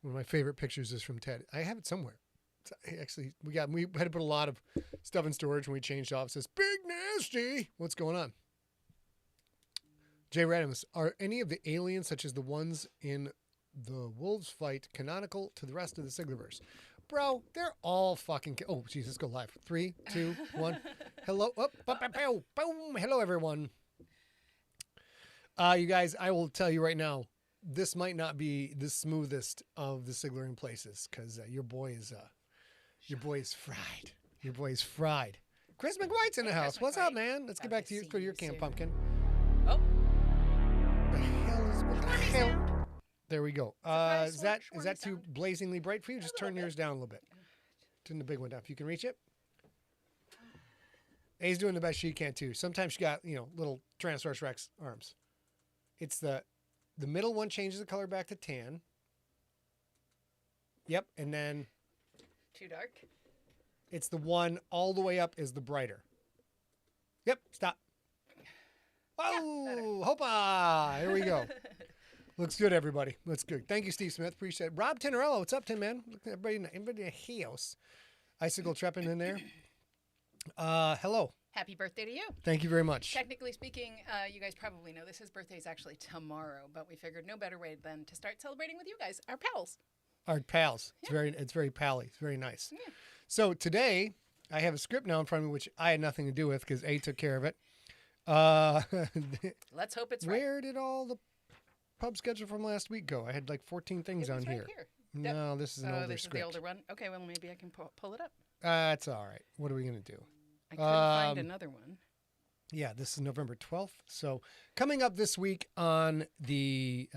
One of my favorite pictures is from Ted. I have it somewhere. Actually, we had to put a lot of stuff in storage when we changed offices. Big nasty. What's going on? Jay Radams, are any of the aliens, such as the ones in the Wolves fight, canonical to the rest of the Siglerverse? Bro, they're all fucking... Oh, geez, let's go live. 3, 2, 1. Hello. Oh, boom. Hello, everyone. You guys, I will tell you right now, this might not be the smoothest of the Siglerin places because your boy is fried. Your boy is fried. Chris McWhite's in the house. What's up, man? Let's get back to your camp, pumpkin. Oh. What the hell? There we go. Is that too blazingly bright for you? Just turn yours down a little bit. Turn the big one down if you can reach it. A's doing the best she can too. Sometimes she got little Tyrannosaurus Rex arms. It's the middle one changes the color back to tan. Yep, and then too dark. It's the one all the way up is the brighter. Yep, stop. Oh, hopa! Here we go. Looks good, everybody. Looks good. Thank you, Steve Smith. Appreciate it. Rob Tenorello, what's up, Tin Man? Look at everybody in the house. Icicle Treppin in there. Hello. Happy birthday to you. Thank you very much. Technically speaking, you guys probably know his birthday is actually tomorrow, but we figured no better way than to start celebrating with you guys, our pals. Our pals. Yeah. It's very pally. It's very nice. Yeah. So today, I have a script now in front of me, which I had nothing to do with because A took care of it. Let's hope it's right. Where did all the pub schedule from last week go? I had like 14 things on here. No, this is an older script. This is the older one. Okay, well, maybe I can pull it up. That's all right. What are we going to do? I couldn't find another one. Yeah, this is November 12th. So coming up this week on the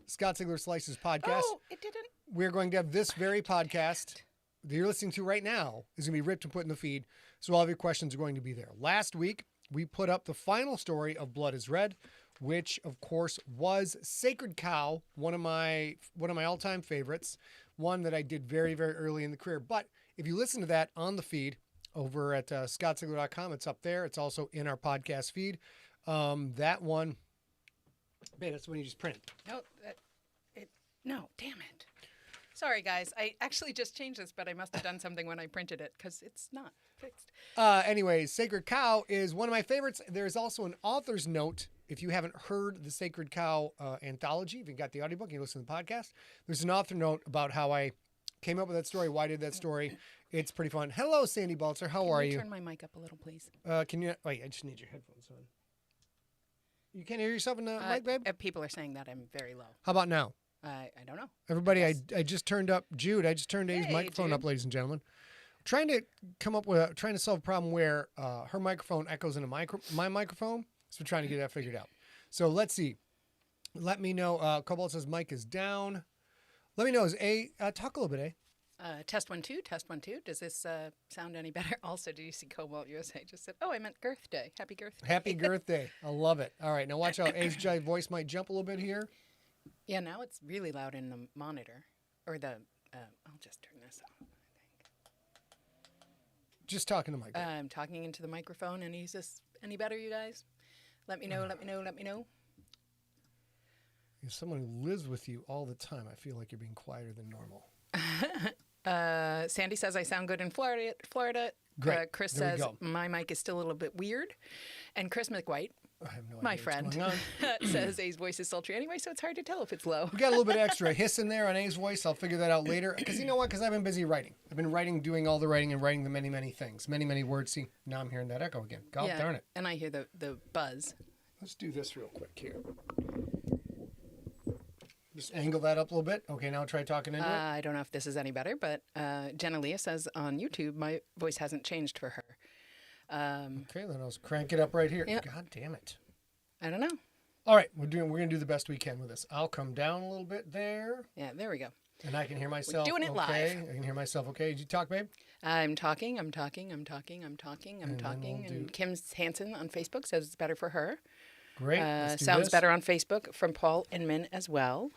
Scott Sigler Slices podcast. Oh, it didn't. We're going to have this very podcast that you're listening to right now is going to be ripped and put in the feed. So all of your questions are going to be there. Last week, we put up the final story of Blood is Red, which of course was Sacred Cow, one of my all-time favorites, one that I did very, very early in the career. But if you listen to that on the feed over at scottsigler.com, it's up there. It's also in our podcast feed. That one, man, that's the one you just printed. No, damn it. Sorry, guys. I actually just changed this, but I must have done something when I printed it because it's not fixed. Anyways, Sacred Cow is one of my favorites. There's also an author's note. If you haven't heard the Sacred Cow anthology, if you got the audiobook, you listen to the podcast, there's an author note about how I came up with that story, why I did that story. It's pretty fun. Hello, Sandy Baltzer. How are you? Turn my mic up a little, please. Can you? Wait, I just need your headphones on. You can't hear yourself in the mic, babe? People are saying that I'm very low. How about now? I don't know. Everybody, I just turned up Jude. I just turned A's microphone up, ladies and gentlemen. Trying to solve a problem where her microphone echoes into my microphone. So we're trying to get that figured out. So let's see. Let me know. Cobalt says mic is down. Let me know. Is A talk a little bit, Test 1 2. Test 1 2. Does this sound any better? Also, did you see Cobalt USA just said, "Oh, I meant Girth Day. Happy Girth Day." Happy Girth Day. I love it. All right, now watch out. A's voice might jump a little bit here. Yeah, now it's really loud in the monitor, or the. I'll just turn this off. I think. Just talking to Mike. I'm talking into the microphone, and is this any better, you guys? Let me know. Let me know. Let me know. As someone who lives with you all the time, I feel like you're being quieter than normal. Sandy says I sound good in Florida. Great. Chris says my mic is still a little bit weird, and Chris McWhite. I have no idea my friend says A's voice is sultry anyway, so it's hard to tell if it's low. We got a little bit extra hiss in there on A's voice. I'll figure that out later. Because you know what? Because I've been busy writing. I've been writing, doing all the writing, and writing the many, many things. Many, many words. See, now I'm hearing that echo again. God darn it. And I hear the buzz. Let's do this real quick here. Just angle that up a little bit. Okay, now try talking into it. I don't know if this is any better, but Jenna Leah says on YouTube, my voice hasn't changed for her. Okay, then I'll crank it up right here. Yep. God damn it. I don't know. All right, we're gonna do the best we can with this. I'll come down a little bit there. Yeah, there we go. And I can hear myself. We're doing it live. I can hear myself. Okay, did you talk, babe? I'm talking. And Kim Hansen on Facebook says it's better for her. Great. Let's do sounds this. better on Facebook from Paul Inman as well.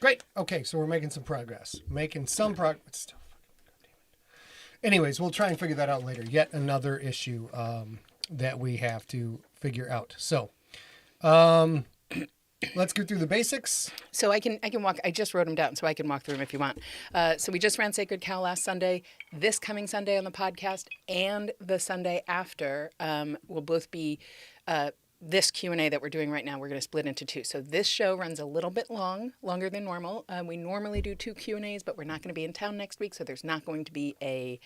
Great. Okay, so we're making some progress. It's still fucking goddamn it. Anyways, we'll try and figure that out later. Yet another issue that we have to figure out. So, let's go through the basics. So I can walk. I just wrote them down, so I can walk through them if you want. So we just ran Sacred Cow last Sunday. This coming Sunday on the podcast and the Sunday after will both be this Q&A that we're doing right now. We're going to split into two. So this show runs a little bit longer than normal. We normally do 2 Q&As, but we're not going to be in town next week, so there's not going to be a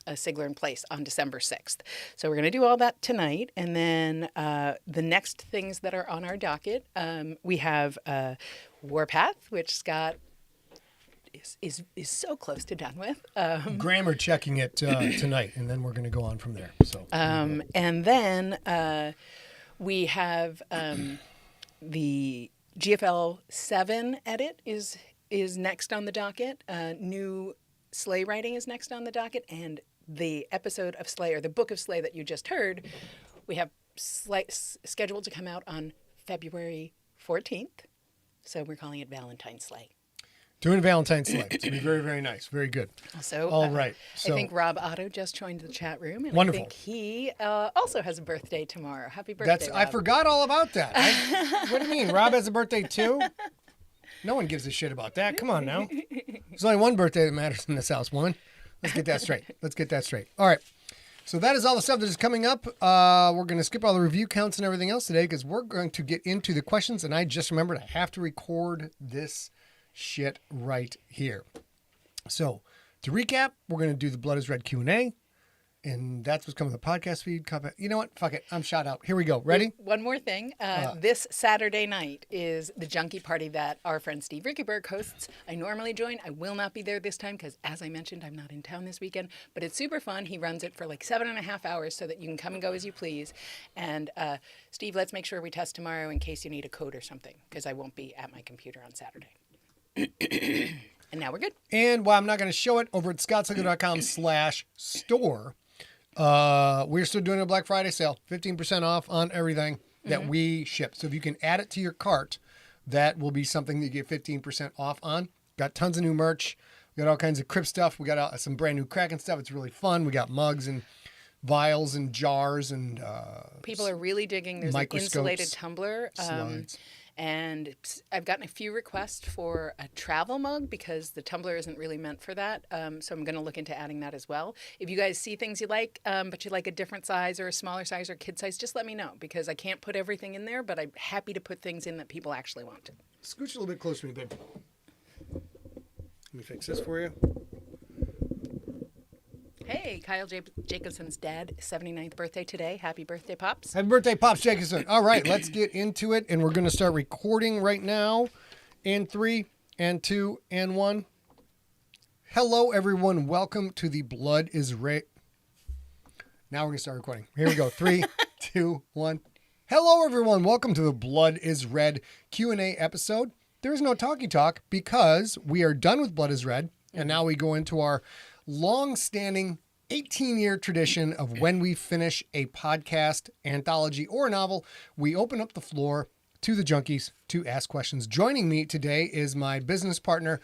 Sigler in Place on December 6th. So we're going to do all that tonight. And then the next things that are on our docket, we have Warpath, which Scott is so close to done with. Grammar checking it tonight, and then we're going to go on from there. So, and then we have the GFL 7 edit is next on the docket. New sleigh writing is next on the docket, and the episode of Sleigh, or the book of Sleigh that you just heard, we have scheduled to come out on February 14th. So we're calling it Valentine's Sleigh. Doing Valentine's Sleigh. It's going to be very, very nice. Very good. So, all right. So, I think Rob Otto just joined the chat room. And wonderful. I think he also has a birthday tomorrow. Happy birthday, Rob. I forgot all about that. What do you mean? Rob has a birthday too? No one gives a shit about that. Come on now. There's only one birthday that matters in this house, woman. Let's get that straight. All right. So that is all the stuff that is coming up. We're going to skip all the review counts and everything else today because we're going to get into the questions. And I just remembered I have to record this shit right here. So to recap, we're going to do the Blood is Red Q&A. And that's what's coming to the podcast feed. You know what? Fuck it. I'm shot out. Here we go. Ready? One more thing. This Saturday night is the Junkie party that our friend Steve Rickeberg hosts. I normally join. I will not be there this time because, as I mentioned, I'm not in town this weekend. But it's super fun. He runs it for like 7.5 hours so that you can come and go as you please. And Steve, let's make sure we test tomorrow in case you need a code or something because I won't be at my computer on Saturday. And now we're good. And while I'm not going to show it, over at scottsliquor.com/store, we're still doing a Black Friday sale, 15% off on everything that we ship. So if you can add it to your cart, that will be something that you get 15% off on. Got tons of new merch. We got all kinds of Crip stuff. We got some brand new Kraken stuff. It's really fun. We got mugs and vials and jars and people are really digging. There's an insulated tumbler. Slides. And I've gotten a few requests for a travel mug because the tumbler isn't really meant for that. So I'm going to look into adding that as well. If you guys see things you like, but you like a different size or a smaller size or kid size, just let me know because I can't put everything in there, but I'm happy to put things in that people actually want. Scooch a little bit closer to me, babe. Let me fix this for you. Hey, Kyle Jacobson's dad, 79th birthday today. Happy birthday, Pops. Happy birthday, Pops Jacobson. All right, let's get into it. And we're going to start recording right now in 3 and 2 and 1. Hello, everyone. Welcome to the Blood is Red. Now we're going to start recording. Here we go. 3, 2, 1. Hello, everyone. Welcome to the Blood is Red Q&A episode. There is no talkie talk because we are done with Blood is Red. And now we go into our long-standing 18-year tradition of when we finish a podcast, anthology, or a novel, we open up the floor to the junkies to ask questions. Joining me today is my business partner,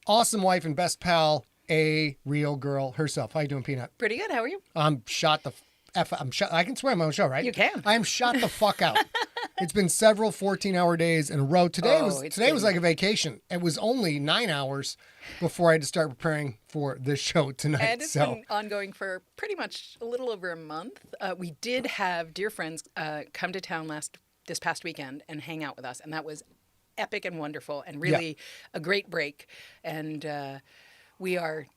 awesome wife and best pal, a real girl herself. How you doing, Peanut? Pretty good. How are you? I'm shot the F. I'm shot. I can swear on my own show, right? You can. I'm shot the fuck out. It's been several 14-hour days in a row. Today was like a vacation. It was only 9 hours before I had to start preparing for this show tonight. And it's been ongoing for pretty much a little over a month. We did have dear friends come to town this past weekend and hang out with us, and that was epic and wonderful and really a great break. And we are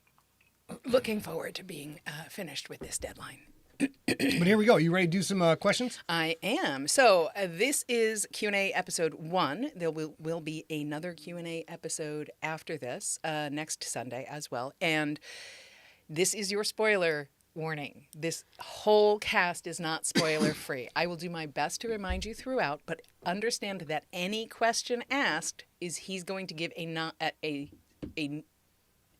looking forward to being finished with this deadline. But here we go. You ready to do some questions? I am. So this is Q&A episode 1. There will be another Q&A episode after this next Sunday as well. And this is your spoiler warning. This whole cast is not spoiler free. I will do my best to remind you throughout, but understand that any question asked is he's going to give a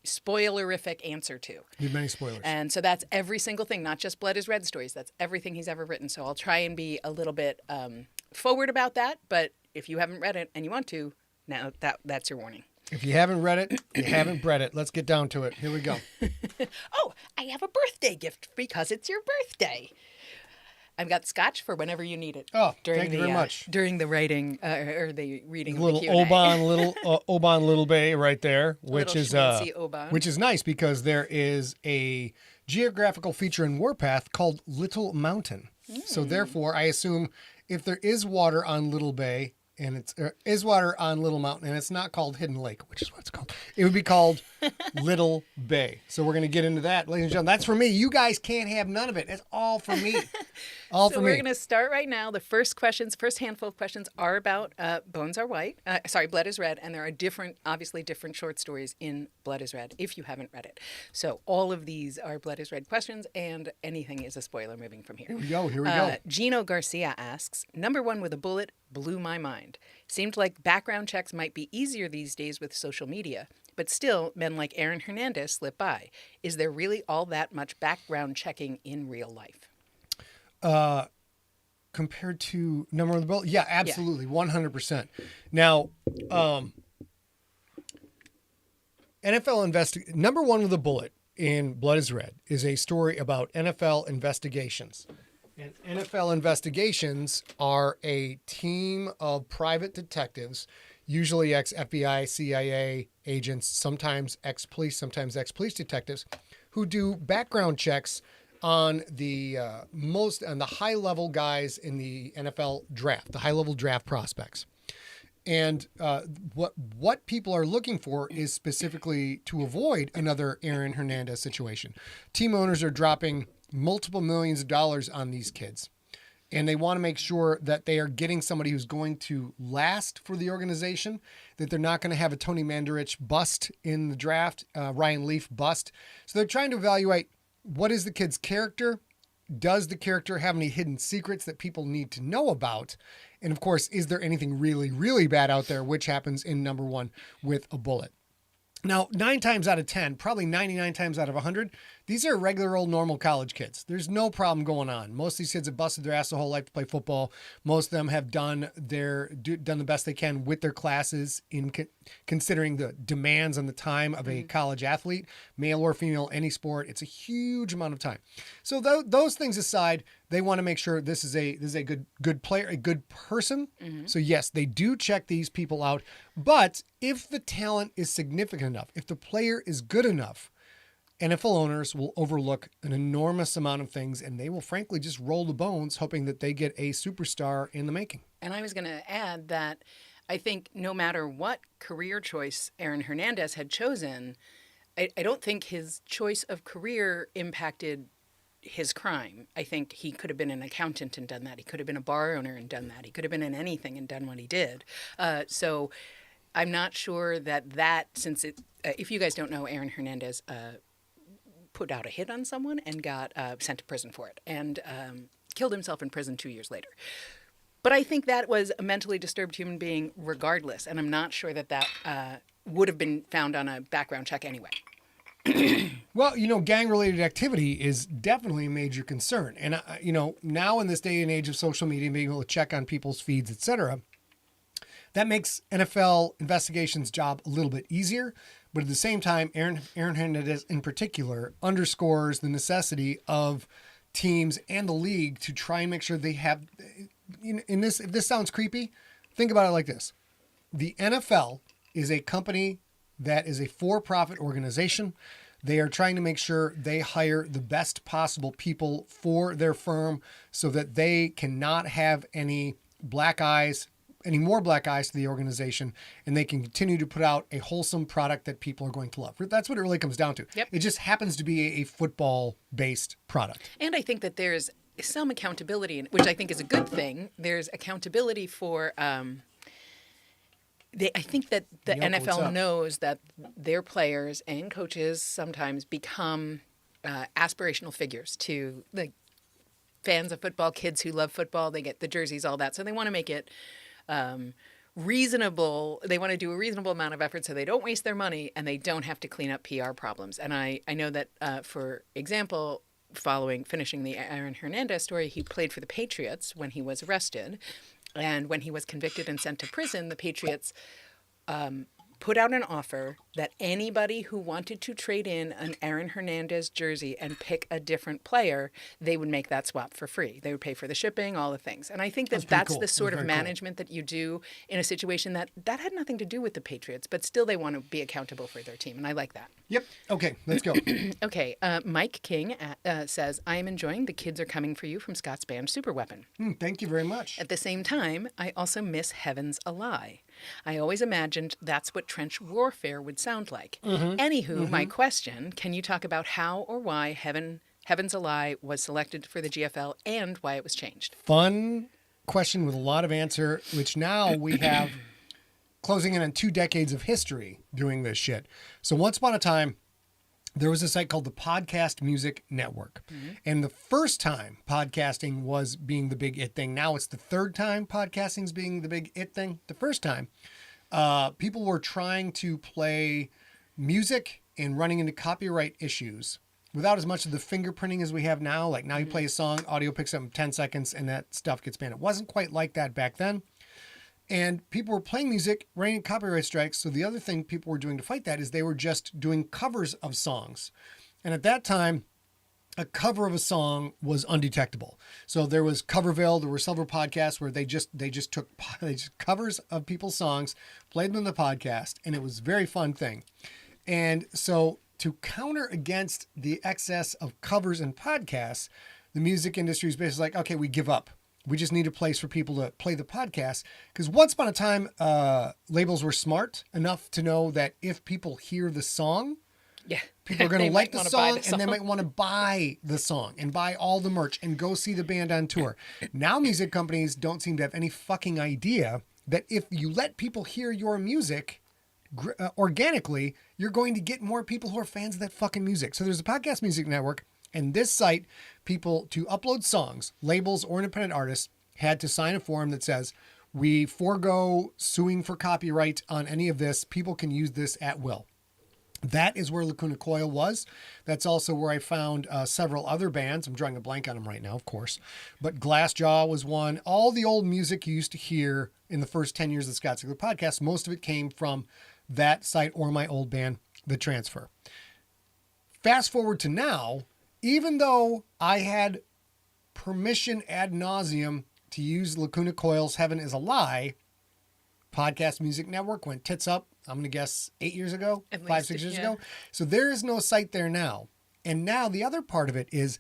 spoilerific answer to. Give many spoilers. And so that's every single thing, not just Blood is Red stories. That's everything he's ever written. So I'll try and be a little bit forward about that. But if you haven't read it and you want to, now that's your warning. If you haven't read it, you haven't bred it. Let's get down to it. Here we go. Oh, I have a birthday gift because it's your birthday. I've got scotch for whenever you need it. Oh, thank you very much. During the writing or the reading A of little the Q&A. Oban Little Bay right there, which little is schmancy Oban. which is nice because there is a geographical feature in Warpath called Little Mountain. So therefore, I assume if there is water on Little Bay and is water on Little Mountain and it's not called Hidden Lake, which is what it's called, it would be called Little Bay. So we're going to get into that, ladies and gentlemen. That's for me. You guys can't have none of it. It's all for me. All for me. So we're going to start right now. The first handful of questions are about Bones Are White. Blood is Red. And there are obviously different short stories in Blood is Red if you haven't read it. So all of these are Blood is Red questions and anything is a spoiler moving from here. Here we go. Gino Garcia asks, number one with a bullet blew my mind. Seemed like background checks might be easier these days with social media, but still men like Aaron Hernandez slip by. Is there really all that much background checking in real life? Compared to number one with the bullet? Yeah, absolutely. 100%. Now, number one with a bullet in Blood is Red is a story about NFL investigations. And NFL investigations are a team of private detectives, usually ex-FBI, CIA agents, sometimes ex-police, sometimes ex-police detectives, who do background checks on the high-level guys in the NFL draft, the high-level draft prospects. And what people are looking for is specifically to avoid another Aaron Hernandez situation. Team owners are dropping multiple millions of dollars on these kids. And they want to make sure that they are getting somebody who's going to last for the organization, that they're not going to have a Tony Mandarich bust in the draft, Ryan Leaf bust. So they're trying to evaluate what is the kid's character? Does the character have any hidden secrets that people need to know about? And of course, is there anything really, really bad out there, which happens in number one with a bullet? Now, 9 times out of 10, probably 99 times out of 100, these are regular old normal college kids. There's no problem going on. Most of these kids have busted their ass the whole life to play football. Most of them have done the best they can with their classes in considering the demands on the time of a college athlete, male or female, any sport. It's a huge amount of time. So those things aside, they want to make sure this is a good player, a good person. Mm-hmm. So yes, they do check these people out. But if the talent is significant enough, if the player is good enough, NFL owners will overlook an enormous amount of things, and they will frankly just roll the bones, hoping that they get a superstar in the making. And I was going to add that I think no matter what career choice Aaron Hernandez had chosen, I don't think his choice of career impacted his crime. I think he could have been an accountant and done that. He could have been a bar owner and done that. He could have been in anything and done what he did. So I'm not sure that since if you guys don't know, Aaron Hernandez put out a hit on someone and got sent to prison for it and killed himself in prison 2 years later. But I think that was a mentally disturbed human being regardless. And I'm not sure that would have been found on a background check anyway. Well, gang-related activity is definitely a major concern. And, now in this day and age of social media, being able to check on people's feeds, et cetera, that makes NFL investigations' job a little bit easier. But at the same time, Aaron Hernandez in particular underscores the necessity of teams and the league to try and make sure they have, if this sounds creepy, think about it like this. The NFL is a company that is a for-profit organization. They are trying to make sure they hire the best possible people for their firm so that they cannot have any more black eyes to the organization, and they can continue to put out a wholesome product that people are going to love. That's what it really comes down to. Yep. It just happens to be a football-based product. And I think that there's some accountability, which I think is a good thing. There's accountability for... I think that the NFL knows that their players and coaches sometimes become aspirational figures to the fans of football, kids who love football. They get the jerseys, all that. So they want to make it reasonable. They want to do a reasonable amount of effort so they don't waste their money and they don't have to clean up PR problems. And I know that, for example, finishing the Aaron Hernandez story, he played for the Patriots when he was arrested. And when he was convicted and sent to prison, the Patriots put out an offer that anybody who wanted to trade in an Aaron Hernandez jersey and pick a different player, they would make that swap for free. They would pay for the shipping, all the things. And I think that's cool. the sort of Very cool. management that you do in a situation that had nothing to do with the Patriots, but still they want to be accountable for their team. And I like that. Yep. Okay, let's go. Okay. Mike King says, I am enjoying The Kids Are Coming for You from Scott's band Superweapon. Thank you very much. At the same time, I also miss Heaven's a Lie. I always imagined that's what trench warfare would sound like. Anywho, my question, can you talk about how or why Heaven's a Lie was selected for the GFL and why it was changed? Fun question with a lot of answer, which now we have closing in on 2 decades of history doing this shit. So once upon a time, there was a site called the Podcast Music Network. And the first time podcasting was being the big it thing. Now it's the third time podcasting's being the big it thing. The first time, people were trying to play music and running into copyright issues without as much of the fingerprinting as we have now. Like now you play a song, audio picks up in 10 seconds, and that stuff gets banned. It wasn't quite like that back then. And people were playing music, running copyright strikes. So the other thing people were doing to fight that is they were just doing covers of songs. And at that time, a cover of a song was undetectable. So there was Coverville. There were several podcasts where they just took covers of people's songs, played them in the podcast, and it was a very fun thing. And so to counter against the excess of covers and podcasts, the music industry is basically like, okay, we give up. We just need a place for people to play the podcast. Because once upon a time, labels were smart enough to know that if people hear the song, people are going to like the song, and they might want to buy the song and buy all the merch and go see the band on tour. Now music companies don't seem to have any fucking idea that if you let people hear your music organically, you're going to get more people who are fans of that fucking music. So there's a Podcast Music Network. And this site, people to upload songs, labels or independent artists had to sign a form that says, we forego suing for copyright on any of this. People can use this at will. That is where Lacuna Coil was. That's also where I found several other bands. I'm drawing a blank on them right now, of course. But Glassjaw was one. All the old music you used to hear in the first 10 years of the Scott Sigler podcast, most of it came from that site or my old band, The Transfer. Fast forward to now, even though I had permission ad nauseum to use Lacuna Coil's Heaven is a Lie, Podcast Music Network went tits up, I'm going to guess 8 years ago, 5-6 years ago. So there is no site there now. And now the other part of it is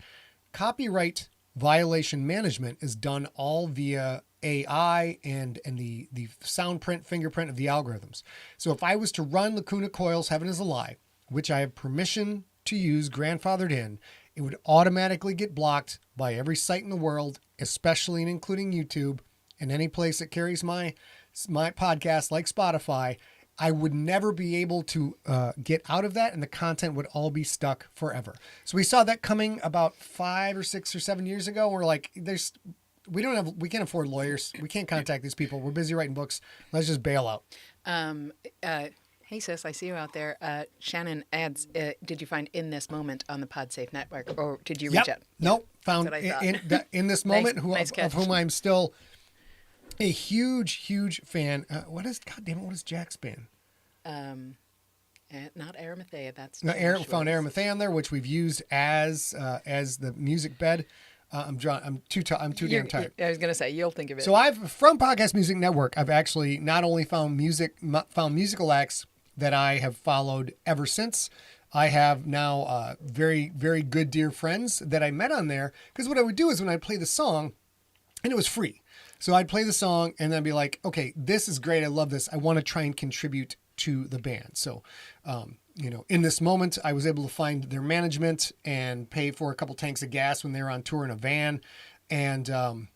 copyright violation management is done all via AI and the sound print, fingerprint of the algorithms. So if I was to run Lacuna Coil's Heaven is a Lie, which I have permission to use, grandfathered in, it would automatically get blocked by every site in the world, especially and including YouTube and any place that carries my podcast like Spotify. I would never be able to get out of that, and the content would all be stuck forever. So we saw that coming about 5 or 6 or 7 years ago. We're like, we can't afford lawyers. We can't contact these people. We're busy writing books. Let's just bail out. Hey, sis, I see you out there. Shannon adds, did you find In This Moment on the PodSafe network, or did you reach out? Nope. Found in This Moment, nice of whom I'm still a huge fan. What is Jack's band? Not Arimathea. That's found Arimathea on there, which we've used as the music bed. I'm too damn tired. I was gonna say you'll think of it. So from Podcast Music Network, I've actually not only found musical acts that I have followed ever since. I have now very, very good dear friends that I met on there. Because what I would do is when I play the song, and it was free. So I'd play the song and then be like, okay, this is great. I love this. I want to try and contribute to the band. So, in this moment, I was able to find their management and pay for a couple tanks of gas when they were on tour in a van. And a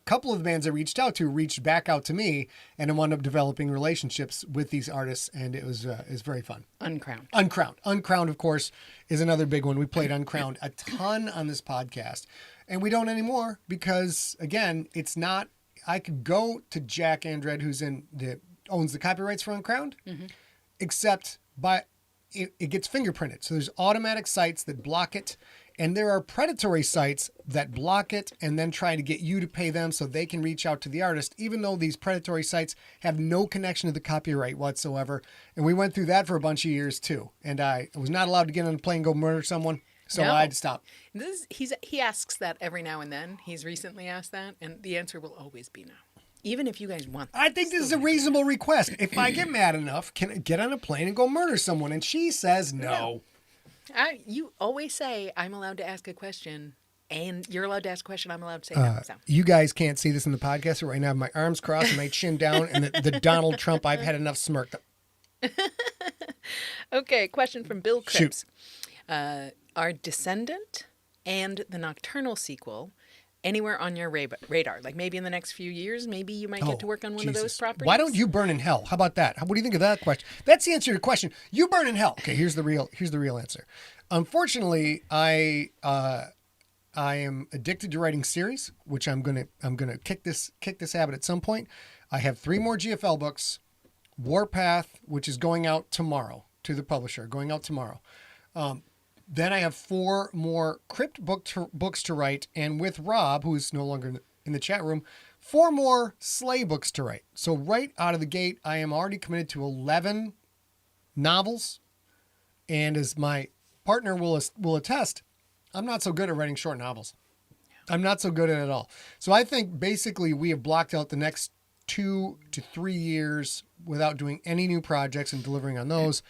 couple of the bands I reached out to reached back out to me, and I wound up developing relationships with these artists, and it was very fun. Uncrowned, of course, is another big one. We played Uncrowned a ton on this podcast, and we don't anymore because, again, it's not. I could go to Jack Andred, owns the copyrights for Uncrowned, except it gets fingerprinted. So there's automatic sites that block it. And there are predatory sites that block it and then try to get you to pay them so they can reach out to the artist, even though these predatory sites have no connection to the copyright whatsoever. And we went through that for a bunch of years too. And I was not allowed to get on a plane and go murder someone. So No. I had to stop. He asks that every now and then. He's recently asked that, and the answer will always be no. Even if you guys want that. I think this is a reasonable request. If I get mad enough, can I get on a plane and go murder someone? And she says no. You always say, I'm allowed to ask a question, and you're allowed to ask a question, I'm allowed to say no. So. You guys can't see this in the podcast, but right now I have my arms crossed and my chin down and the Donald Trump I've had enough smirk. Okay, question from Bill Cripps. Shoot. Are Descendant and the Nocturnal sequel anywhere on your radar? Like maybe in the next few years, maybe you might get to work on one of those properties? Why don't you burn in hell? How about that? What do you think of that question? That's the answer to your question. You burn in hell. Okay, here's the real answer. Unfortunately, I am addicted to writing series, which I'm gonna kick this habit at some point. I have 3 more GFL books. Warpath, which is going out tomorrow to the publisher, going out tomorrow. Then I have 4 more Crypt books to write, and with Rob, who is no longer in the chat room, 4 more Slay books to write. So right out of the gate, I am already committed to 11 novels, and as my partner will attest, I'm not so good at writing short novels. I'm not so good at it at all. So I think basically we have blocked out the next 2 to 3 years without doing any new projects and delivering on those.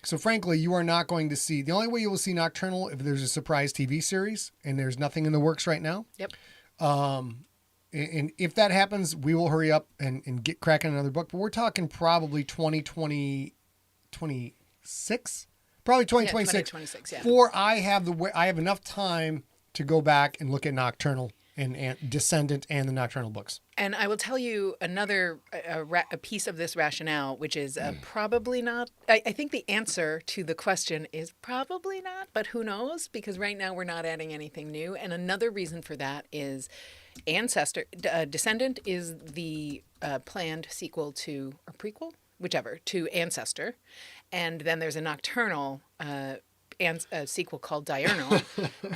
So frankly, you are not going to see, the only way you will see Nocturnal if there's a surprise TV series, and there's nothing in the works right now. Yep. And if that happens, we will hurry up and get cracking another book. But we're talking probably 2026, probably 2026. 2026, yeah. For I have enough time to go back and look at Nocturnal and Descendant and the Nocturnal books. And I will tell you another a piece of this rationale, which is probably not. I think the answer to the question is probably not, but who knows? Because right now we're not adding anything new. And another reason for that is Descendant is the planned sequel to, or prequel, whichever, to Ancestor. And then there's a Nocturnal and a sequel called Diurnal.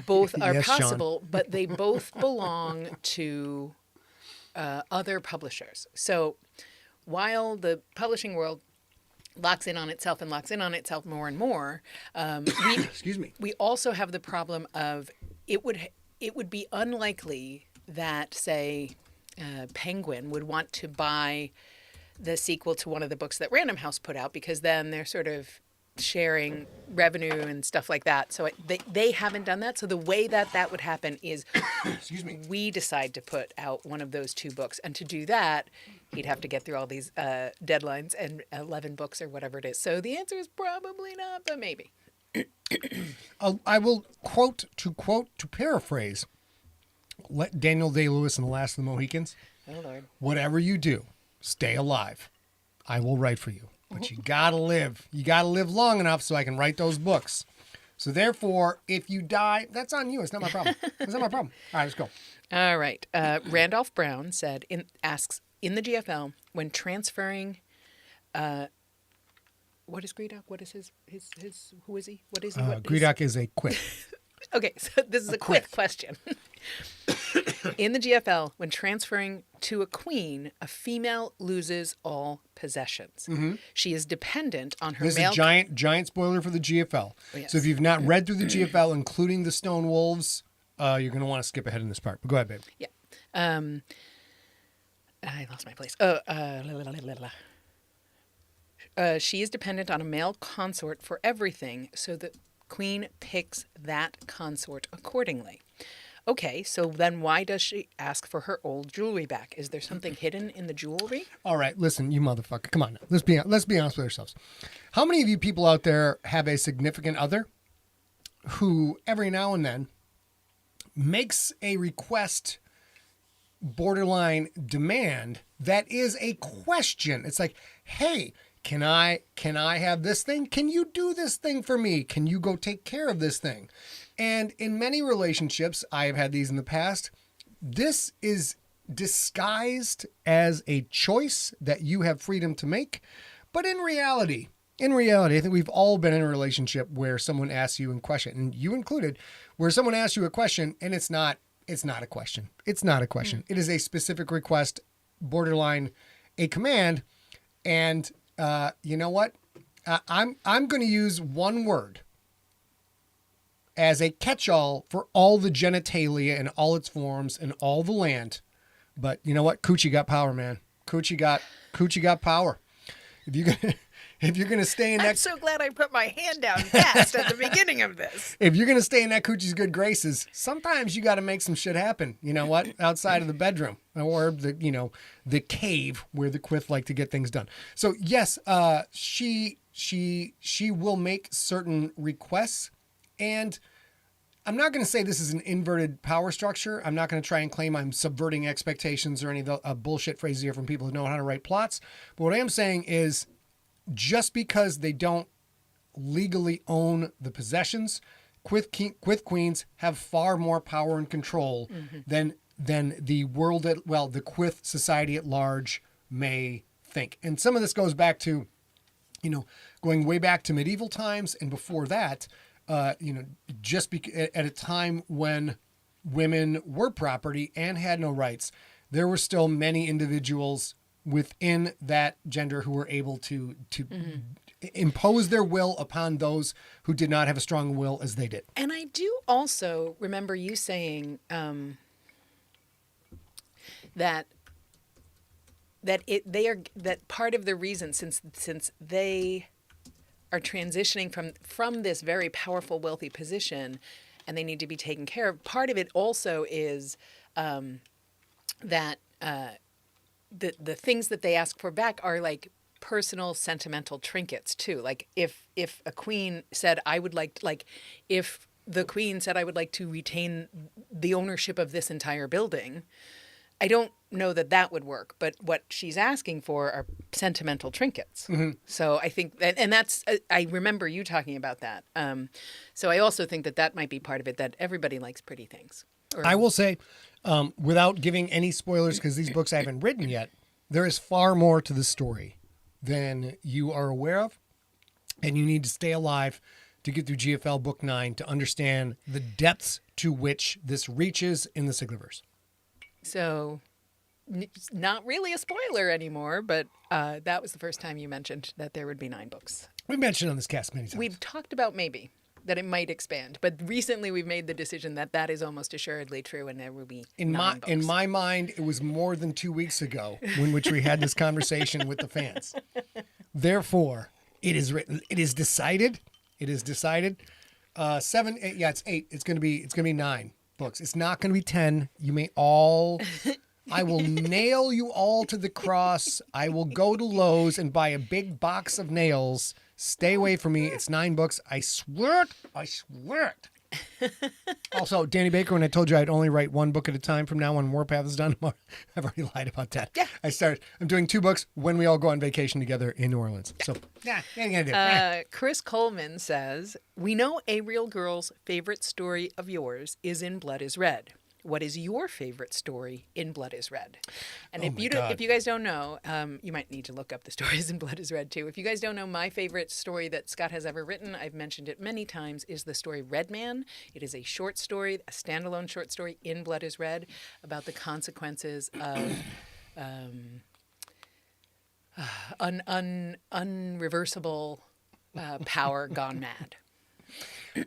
Both are Yes, possible, but they both belong to other publishers. So while the publishing world locks in on itself more and more, Excuse me. we also have the problem of it would be unlikely that, say, Penguin would want to buy the sequel to one of the books that Random House put out, because then they're sort of sharing revenue and stuff like that. So they haven't done that. So the way that would happen is Excuse me. we decide to put out one of those 2 books. And to do that, he'd have to get through all these deadlines and 11 books or whatever it is. So the answer is probably not, but maybe. I will to paraphrase let Daniel Day-Lewis in The Last of the Mohicans. Oh, Lord. Whatever you do, stay alive. I will write for you. But you gotta live. You gotta live long enough so I can write those books. So therefore, if you die, that's on you. It's not my problem. It's not my problem. All right, let's go. All right. Randolph Brown asks, in the GFL, when transferring, what is Greedock? What is his who is he? What is he? Greedock is a quit. Okay, so this is a quick question. In the GFL, when transferring to a queen, a female loses all possessions. Mm-hmm. She is dependent on her This male... is a giant spoiler for the GFL. Oh, yes. So if you've not read through the GFL, including the Stone Wolves, you're going to want to skip ahead in this part. But go ahead, babe. Yeah. I lost my place. She is dependent on a male consort for everything, so the queen picks that consort accordingly. Okay, so then why does she ask for her old jewelry back? Is there something hidden in the jewelry? All right, listen, you motherfucker. Come on now. Let's be honest with ourselves. How many of you people out there have a significant other who every now and then makes a request, borderline demand, that is a question? It's like, hey, can I have this thing? Can you do this thing for me? Can you go take care of this thing? And in many relationships, I have had these in the past, this is disguised as a choice that you have freedom to make. But in reality, in reality, I think we've all been in a relationship where someone asks you a question, and you included, where someone asks you a question and it's not a question. It's not a question. It is a specific request, borderline a command. And you know what? I'm going to use one word as a catch-all for all the genitalia and all its forms and all the land. But you know what? Coochie got power, man. Coochie got power. If you're gonna stay in that, I'm so glad I put my hand down fast at the beginning of this. if you're gonna stay in that coochie's good graces, sometimes you got to make some shit happen. You know what? Outside of the bedroom or the cave where the quith like to get things done. So yes, she will make certain requests, and I'm not going to say this is an inverted power structure. I'm not going to try and claim I'm subverting expectations or any of the bullshit phrases here from people who know how to write plots. But what I am saying is, just because they don't legally own the possessions, Quith queens have far more power and control than the world the Quith society at large may think. And some of this goes back to, going way back to medieval times and before that. Just at a time when women were property and had no rights, there were still many individuals within that gender who were able to impose their will upon those who did not have a strong will as they did. And I do also remember you saying that part of the reason, since they are transitioning from this very powerful, wealthy position, and they need to be taken care of. Part of it also is that the things that they ask for back are like personal, sentimental trinkets too. Like if a queen said, if the queen said, I would like to retain the ownership of this entire building, I don't know that would work, but what she's asking for are sentimental trinkets. Mm-hmm. So I think and that's, I remember you talking about that. So I also think that might be part of it, that everybody likes pretty things. I will say, without giving any spoilers, because these books I haven't written yet, there is far more to the story than you are aware of. And you need to stay alive to get through GFL Book 9 to understand the depths to which this reaches in the Siglerverse. So, not really a spoiler anymore, but that was the first time you mentioned that there would be 9 books. We've mentioned on this cast many times. We've talked about maybe that it might expand, but recently we've made the decision that is almost assuredly true, and there will be 9 books. In my mind, it was more than 2 weeks ago in which we had this conversation with the fans. Therefore, it is written. It is decided. It is decided. 7, 8. Yeah, it's 8. It's gonna be 9 books. It's not gonna be 10. You may all. I will nail you all to the cross. I will go to Lowe's and buy a big box of nails. Stay away from me. It's 9 books. I swear it. I swear it. Also, Danny Baker, when I told you I'd only write 1 book at a time from now on, Warpath is done. I've already lied about that. Yeah. I'm doing 2 books when we all go on vacation together in New Orleans. So, Chris Coleman says, we know Ariel Girl's favorite story of yours is in Blood is Red. What is your favorite story in Blood is Red? And if you guys don't know, you might need to look up the stories in Blood is Red too. If you guys don't know, my favorite story that Scott has ever written, I've mentioned it many times, is the story Red Man. It is a short story, a standalone short story in Blood is Red about the consequences of unreversible power gone mad.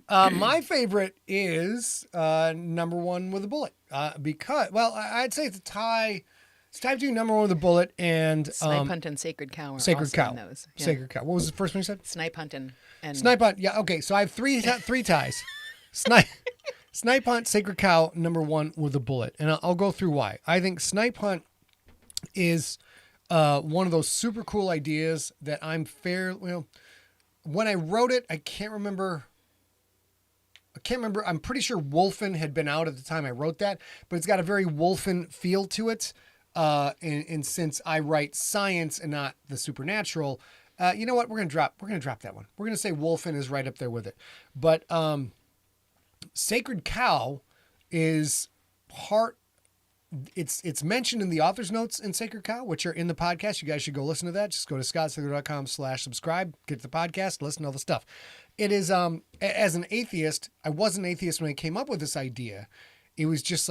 My favorite is number 1 with a bullet because, I'd say it's a tie. It's tie between number 1 with a bullet and Snipe Hunt and Sacred Cow. Sacred Cow. Those. Yeah. Sacred Cow. What was the first one you said? Snipe Hunt and Snipe Hunt. Yeah. Okay. So I have three ties. Snipe Hunt, Sacred Cow, number 1 with a bullet, and I'll go through why. I think Snipe Hunt is one of those super cool ideas that I'm when I wrote it, I can't remember. I'm pretty sure Wolfen had been out at the time I wrote that, but it's got a very Wolfen feel to it. And since I write science and not the supernatural, you know what? We're gonna drop that one. We're gonna say Wolfen is right up there with it. But Sacred Cow is part it's mentioned in the author's notes in Sacred Cow, which are in the podcast. You guys should go listen to that. Just go to scottssigler.com/subscribe, get to the podcast, listen to all the stuff. It is, as an atheist, I was an atheist when I came up with this idea. It was just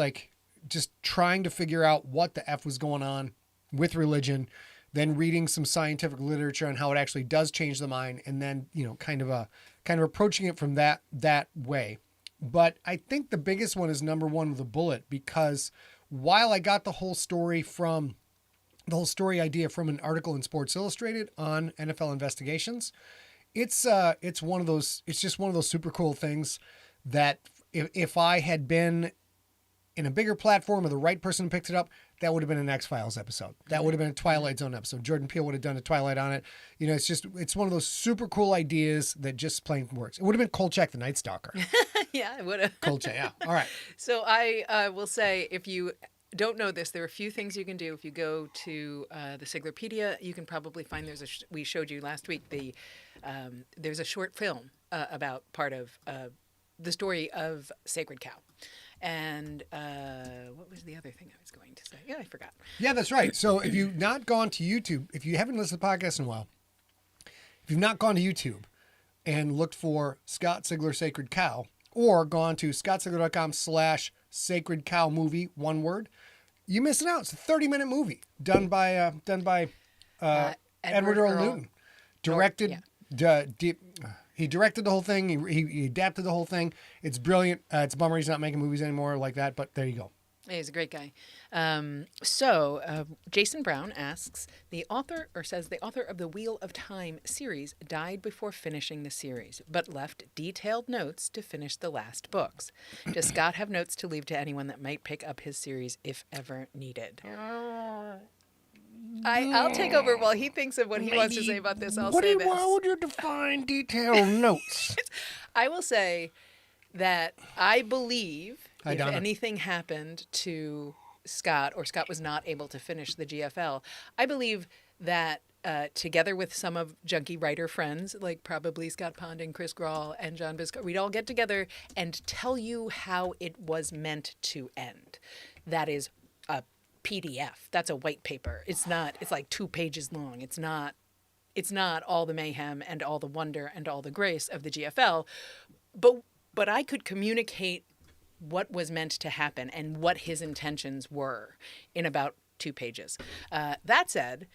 trying to figure out what the F was going on with religion, then reading some scientific literature on how it actually does change the mind. And then, kind of approaching it from that way. But I think the biggest one is number one with a bullet, because while I got the whole story idea from an article in Sports Illustrated on NFL investigations, it's just one of those super cool things that if I had been in a bigger platform or the right person picked it up, that would have been an X-Files episode. That would have been a Twilight Zone episode. Jordan Peele would have done a Twilight on it. It's one of those super cool ideas that just plain works. It would have been Kolchak the Night Stalker. Yeah, it would have. Kolchak, yeah. All right. So I will say, if you don't know this, there are a few things you can do. If you go to the Siglerpedia, you can probably find we showed you last week, there's a short film about part of the story of Sacred Cow. And what was the other thing I was going to say? Yeah, I forgot. Yeah, that's right. So if you've not gone to YouTube, if you haven't listened to the podcast in a while, if you've not gone to YouTube and looked for Scott Sigler Sacred Cow, or gone to scottssigler.com/Sacred Cow movie, one word, you missing out. It's a 30-minute movie done by Edward Earl Newton. Directed, he directed the whole thing. He adapted the whole thing. It's brilliant. It's a bummer he's not making movies anymore like that, but there you go. He's a great guy. Jason Brown asks, the author of the Wheel of Time series died before finishing the series, but left detailed notes to finish the last books. Does Scott have notes to leave to anyone that might pick up his series if ever needed? I'll take over while he thinks of what he wants to say about this. How would you define detailed notes? I will say that I believe if anything happened to Scott, or Scott was not able to finish the GFL, I believe that together with some of Junkie writer friends, like probably Scott Pond and Chris Grawl and John Biscoe, we'd all get together and tell you how it was meant to end. That is a PDF. That's a white paper. It's like 2 pages long. It's not all the mayhem and all the wonder and all the grace of the GFL, but I could communicate what was meant to happen and what his intentions were in about 2 pages. That said,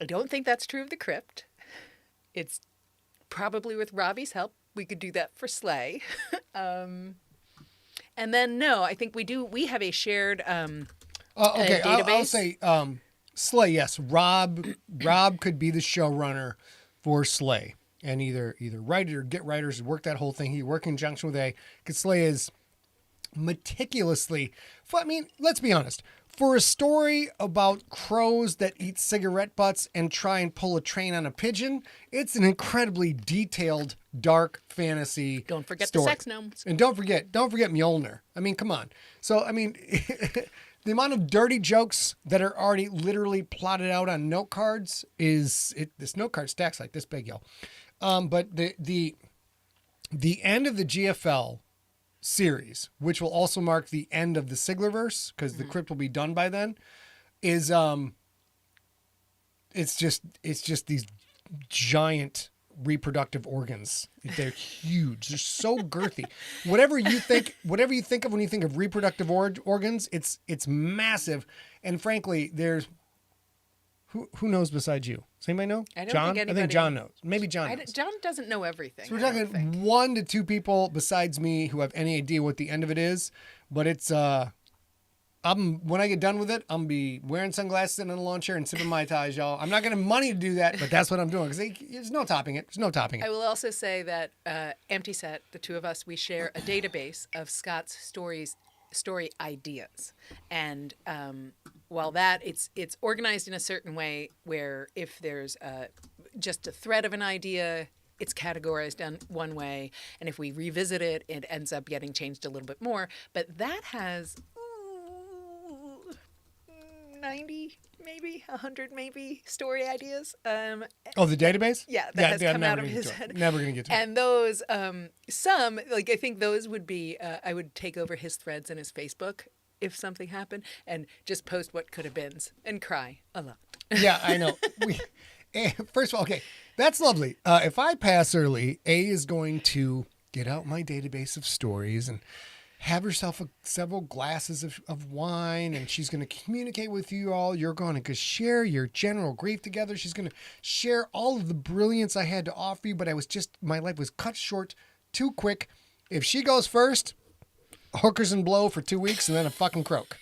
I don't think that's true of the Crypt. It's probably with Robbie's help. We could do that for Slay. And then, no, I think we have a shared okay, database. I'll say Slay, yes. Rob could be the showrunner for Slay and either write it or get writers to work that whole thing. He work in conjunction with because Slay is meticulously, let's be honest. For a story about crows that eat cigarette butts and try and pull a train on a pigeon, it's an incredibly detailed, dark fantasy. Don't forget story. The sex gnomes. And don't forget Mjolnir. Come on. So, the amount of dirty jokes that are already literally plotted out on note cards this note card stacks like this big, yo. But the end of the GFL series, which will also mark the end of the Siglerverse, because the Crypt will be done by then, is it's just these giant reproductive organs. They're huge. They're so girthy. Whatever you think of when you think of reproductive organs, it's massive. And frankly, there's who knows besides you? Does anybody know? John? I think John knows. Maybe John knows. John doesn't know everything. So we're talking 1 to 2 people besides me who have any idea what the end of it is. But it's when I get done with it, I'm gonna be wearing sunglasses sitting in a lawn chair and sipping Mai Tais, y'all. I'm not gonna have money to do that, but that's what I'm doing because there's no topping it. There's no topping it. I will also say that Empty Set, the two of us, we share a database of Scott's story ideas, and while that it's organized in a certain way where if there's just a thread of an idea, it's categorized in one way, and if we revisit it, it ends up getting changed a little bit more. But that has 90, maybe 100, maybe story ideas. The database? Yeah, that has come out of his head. Never gonna get to it. And those, some, I think those would be, I would take over his threads and his Facebook if something happened and just post what could have beens and cry a lot. Yeah, I know. First of all, okay, that's lovely. If I pass early, A is going to get out my database of stories and have herself several glasses of wine, and she's going to communicate with you all. You're going to share your general grief together. She's going to share all of the brilliance I had to offer you, but my life was cut short too quick. If she goes first, hookers and blow for 2 weeks and then a fucking croak.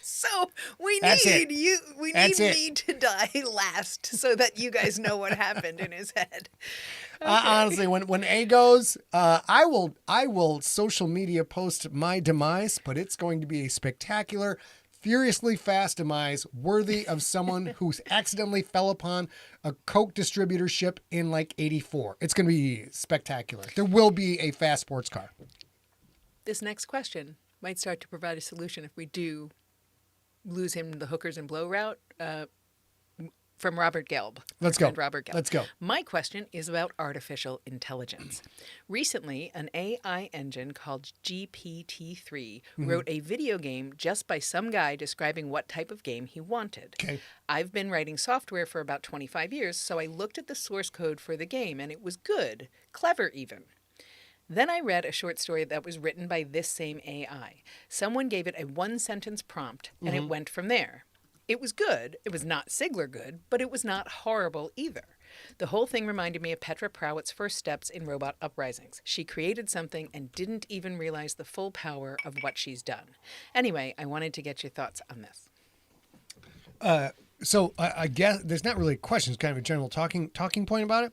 So we That's need it. you. We That's need it. me to die last, so that you guys know what happened in his head. Honestly, when A goes, I will social media post my demise, but it's going to be a spectacular, furiously fast demise worthy of someone who's accidentally fell upon a Coke distributorship in like '84. It's going to be spectacular. There will be a fast sports car. This next question might start to provide a solution if we do lose him the hookers and blow route. From Robert Gelb. Let's go. Robert Gelb. Let's go. My question is about artificial intelligence. Recently, an AI engine called GPT-3 wrote a video game just by some guy describing what type of game he wanted. Okay. I've been writing software for about 25 years, so I looked at the source code for the game, and it was good, clever even. Then I read a short story that was written by this same AI. Someone gave it a one-sentence prompt, and it went from there. It was good. It was not Sigler good, but it was not horrible either. The whole thing reminded me of Petra Prowitt's first steps in Robot Uprisings. She created something and didn't even realize the full power of what she's done. Anyway, I wanted to get your thoughts on this. So I guess there's not really a question. It's kind of a general talking point about it.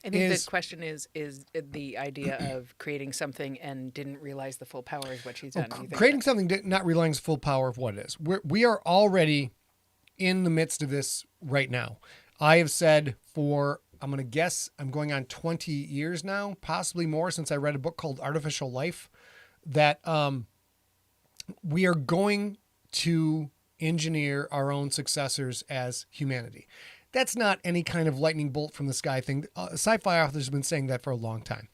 I think the question is the idea of creating something and didn't realize the full power of what she's done. Creating something, not realizing the full power of what it is. We are already in the midst of this right now. I have said I'm going to guess I'm going on 20 years now, possibly more, since I read a book called Artificial Life, that we are going to engineer our own successors as humanity. That's not any kind of lightning bolt from the sky thing. Sci-fi authors have been saying that for a long time.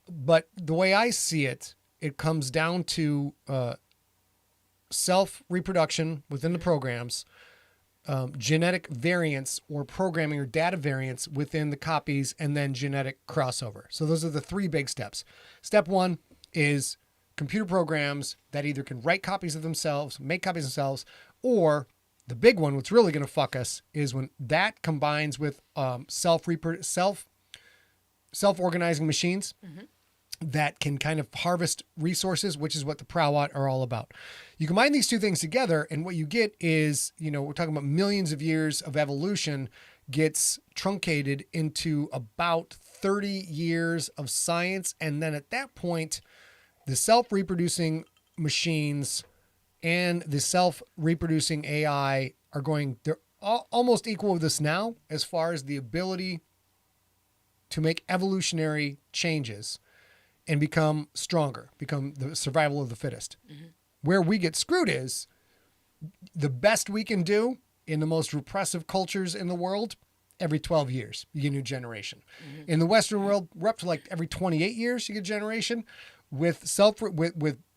But the way I see it, it comes down to self-reproduction within the programs, genetic variants or programming or data variants within the copies, and then genetic crossover. So those are the three big steps. Step one is computer programs that either can write copies of themselves, make copies of themselves, or the big one, what's really going to fuck us, is when that combines with self-organizing machines that can kind of harvest resources, which is what the Prowat are all about. You combine these two things together, and what you get is, we're talking about millions of years of evolution gets truncated into about 30 years of science. And then at that point, the self-reproducing machines and the self-reproducing AI they're almost equal with us now as far as the ability to make evolutionary changes and become stronger, become the survival of the fittest. Where we get screwed is the best we can do in the most repressive cultures in the world, every 12 years, you get a new generation. In the Western world, we're up to like every 28 years, you get a generation. With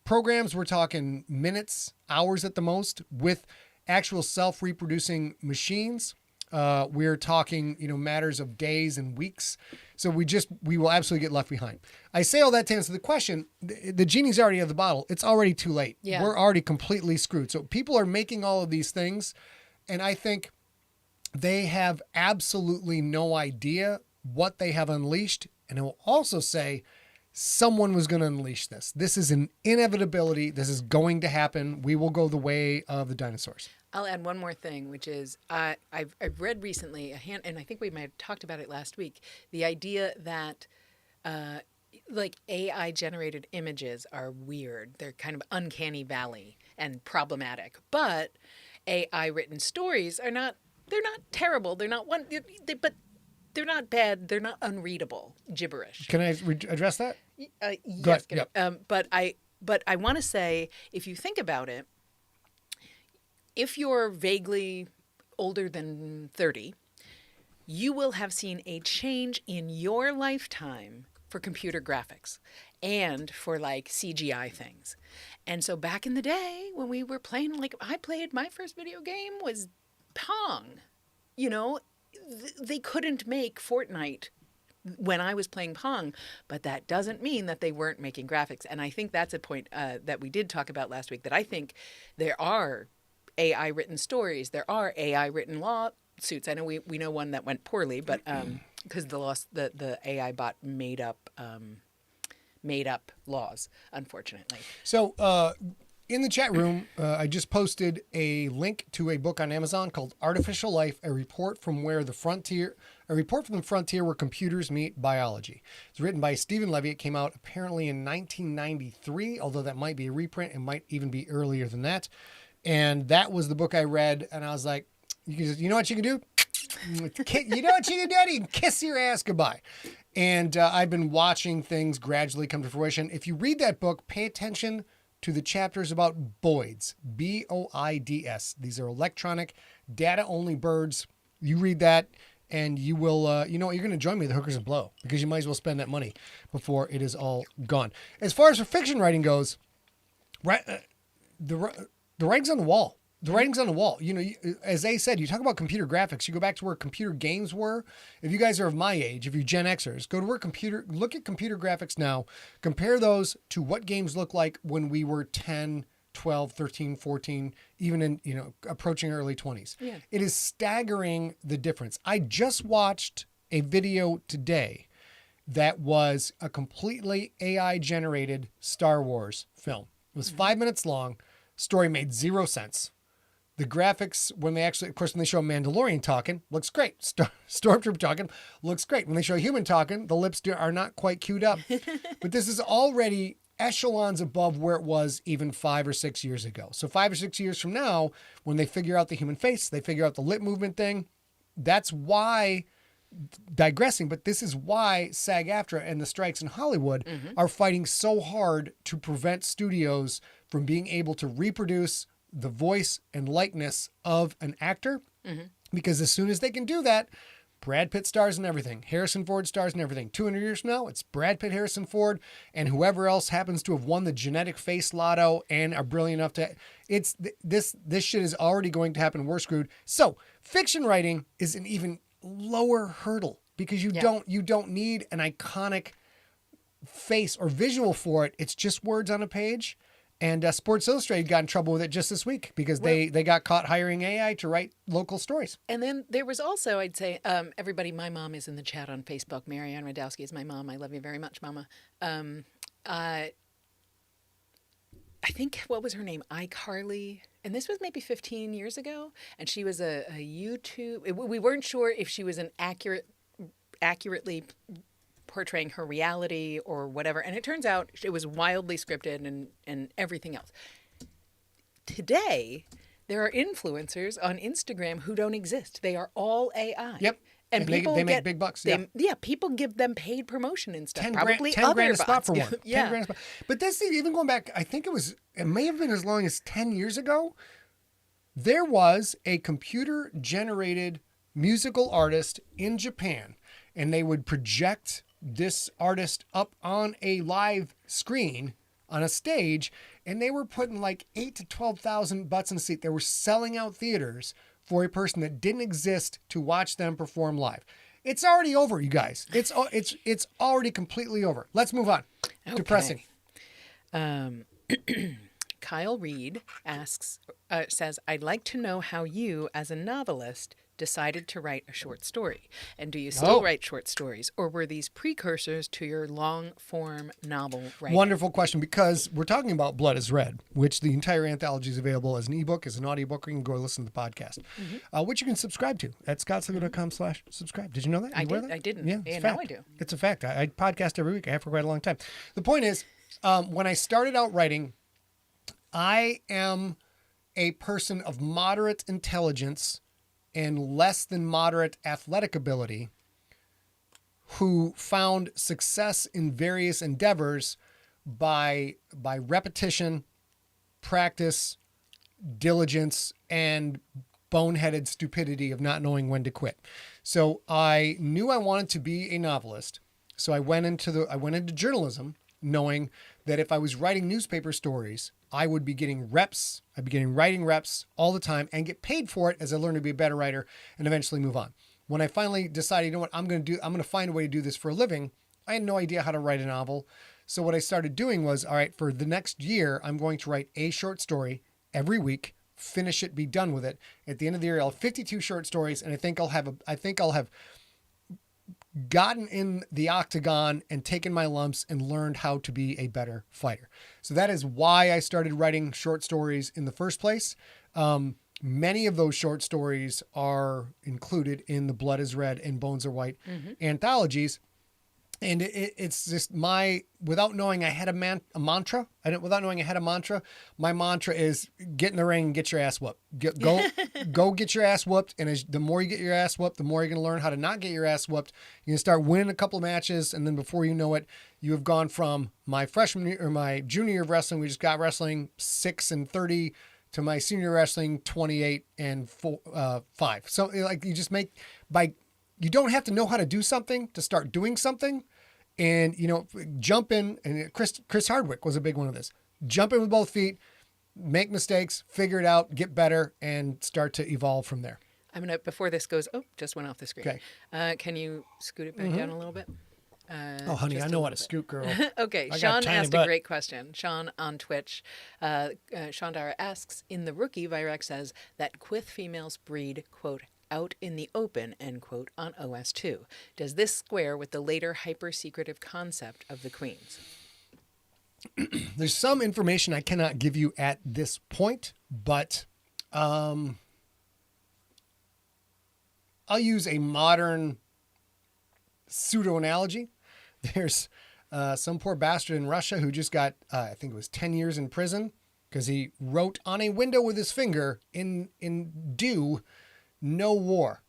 programs, we're talking minutes, hours at the most. With actual self-reproducing machines, we're talking, matters of days and weeks. So we will absolutely get left behind. I say all that to answer the question. The genie's already out of the bottle. It's already too late. Yeah. We're already completely screwed. So people are making all of these things, and I think they have absolutely no idea what they have unleashed. And I will also say someone was going to unleash this. This is an inevitability. This is going to happen. We will go the way of the dinosaurs. I'll add one more thing, which is I've read recently and I think we might have talked about it last week, the idea that like AI generated images are weird. They're kind of uncanny valley and problematic. But AI written stories they're not terrible. They're not but they're not bad. They're not unreadable gibberish. Can I address that? Yes. Yep. But I want to say, if you think about it, if you're vaguely older than 30, you will have seen a change in your lifetime for computer graphics. and for like CGI things. And so back in the day when we were playing, like I played, my first video game was Pong. You know, they couldn't make Fortnite when I was playing Pong, but that doesn't mean that they weren't making graphics. And I think that's a point that we did talk about last week, that I think there are AI written stories, there are AI written lawsuits. I know we know one that went poorly, but because the AI bot made up laws, unfortunately. So in the chat room, I just posted a link to a book on Amazon called Artificial Life, a report from the frontier where computers meet biology. It's written by Stephen Levy. It came out apparently in 1993, although that might be a reprint. It might even be earlier than that. And that was the book I read, and I was like, you know what you can do? You know what you can do? You can kiss your ass goodbye. And I've been watching things gradually come to fruition. If you read that book, pay attention to the chapters about boids, BOIDS. These are electronic data-only birds. You read that, and you will, you know what, you're going to join me, the hookers and blow, because you might as well spend that money before it is all gone. As far as for fiction writing goes, right, the writing's on the wall. The writing's on the wall. You know, as they said, you talk about computer graphics. You go back to where computer games were. If you guys are of my age, if you're Gen Xers, go to look at computer graphics now. Compare those to what games look like when we were 10, 12, 13, 14, even in, you know, approaching early 20s. Yeah. It is staggering the difference. I just watched a video today that was a completely AI generated Star Wars film. It was 5 minutes long. Story made zero sense. The graphics, when they actually, of course, when they show a Mandalorian talking, looks great. Stormtrooper talking looks great. When they show a human talking, the lips are not quite queued up. But this is already echelons above where it was even 5 or 6 years ago. So 5 or 6 years from now, when they figure out the human face, they figure out the lip movement thing. That's why, digressing, but this is why SAG-AFTRA and the strikes in Hollywood are fighting so hard to prevent studios from being able to reproduce the voice and likeness of an actor, because as soon as they can do that, Brad Pitt stars in everything. Harrison Ford stars in everything. 200 years from now, it's Brad Pitt, Harrison Ford, and whoever else happens to have won the genetic face lotto and are brilliant enough to. It's this shit is already going to happen. We're screwed. So fiction writing is an even lower hurdle because you don't need an iconic face or visual for it. It's just words on a page. And Sports Illustrated got in trouble with it just this week because they got caught hiring AI to write local stories. And then there was also, I'd say, everybody, my mom is in the chat on Facebook. Marianne Radowski is my mom. I love you very much, Mama. I think, what was her name? iCarly. And this was maybe 15 years ago. And she was a YouTube. We weren't sure if she was an accurately portraying her reality or whatever. And it turns out it was wildly scripted and everything else. Today, there are influencers on Instagram who don't exist. They are all AI. Yep. And people they make big bucks. Yeah, people give them paid promotion and stuff. 10 Probably grand, 10 grand a other spot bots for do. one. Yeah. 10 grand a spot. But this thing, even going back, I think it may have been as long as 10 years ago, there was a computer-generated musical artist in Japan, and they would project this artist up on a live screen on a stage, and they were putting like 8,000 to 12,000 butts in a seat. They were selling out theaters for a person that didn't exist to watch them perform live. It's already over, you guys. It's already completely over. Let's move on. Okay. Depressing. Kyle Reed says, I'd like to know how you, as a novelist, decided to write a short story. And do you still write short stories, or were these precursors to your long-form novel writing? Wonderful question, because we're talking about Blood is Red, which the entire anthology is available as an ebook, as an audiobook, or you can go listen to the podcast, which you can subscribe to at scottsligler.com/subscribe. Did you know that? I didn't. Yeah, and now I do. It's a fact. I podcast every week. I have for quite a long time. The point is, when I started out writing, I am a person of moderate intelligence and less than moderate athletic ability who found success in various endeavors by repetition, practice, diligence, and boneheaded stupidity of not knowing when to quit. So I knew I wanted to be a novelist. So I went into journalism knowing that if I was writing newspaper stories, I would be getting reps. I'd be getting writing reps all the time and get paid for it as I learn to be a better writer and eventually move on. When I finally decided, you know what, I'm going to find a way to do this for a living, I had no idea how to write a novel. So what I started doing was, all right, for the next year, I'm going to write a short story every week, finish it, be done with it. At the end of the year, I'll have 52 short stories, and I think I'll have gotten in the octagon and taken my lumps and learned how to be a better fighter. So that is why I started writing short stories in the first place. Many of those short stories are included in the Blood is Red and Bones are White anthologies. And it's just without knowing I had a mantra, my mantra is get in the ring and get your ass whooped. Go get your ass whooped. And the more you get your ass whooped, the more you're going to learn how to not get your ass whooped. You're going to start winning a couple of matches. And then before you know it, you have gone from my freshman year or my junior year of wrestling, we just got wrestling 6-30 to my senior wrestling 28-5. So like you just you don't have to know how to do something to start doing something. And, jump in. And Chris Hardwick was a big one of this. Jump in with both feet, make mistakes, figure it out, get better, and start to evolve from there. I'm going to, before this goes, just went off the screen. Okay. Can you scoot it back down a little bit? Honey, I know how to scoot, girl. Okay, Sean asked a great question. Sean on Twitch, Sean Dara asks, in The Rookie, Virex says that Quith females breed, quote, out in the open, end quote, on OS2. Does this square with the later hyper-secretive concept of the queens? There's some information I cannot give you at this point, but I'll use a modern pseudo-analogy. There's some poor bastard in Russia who just got, I think it was 10 years in prison because he wrote on a window with his finger in "Do no war,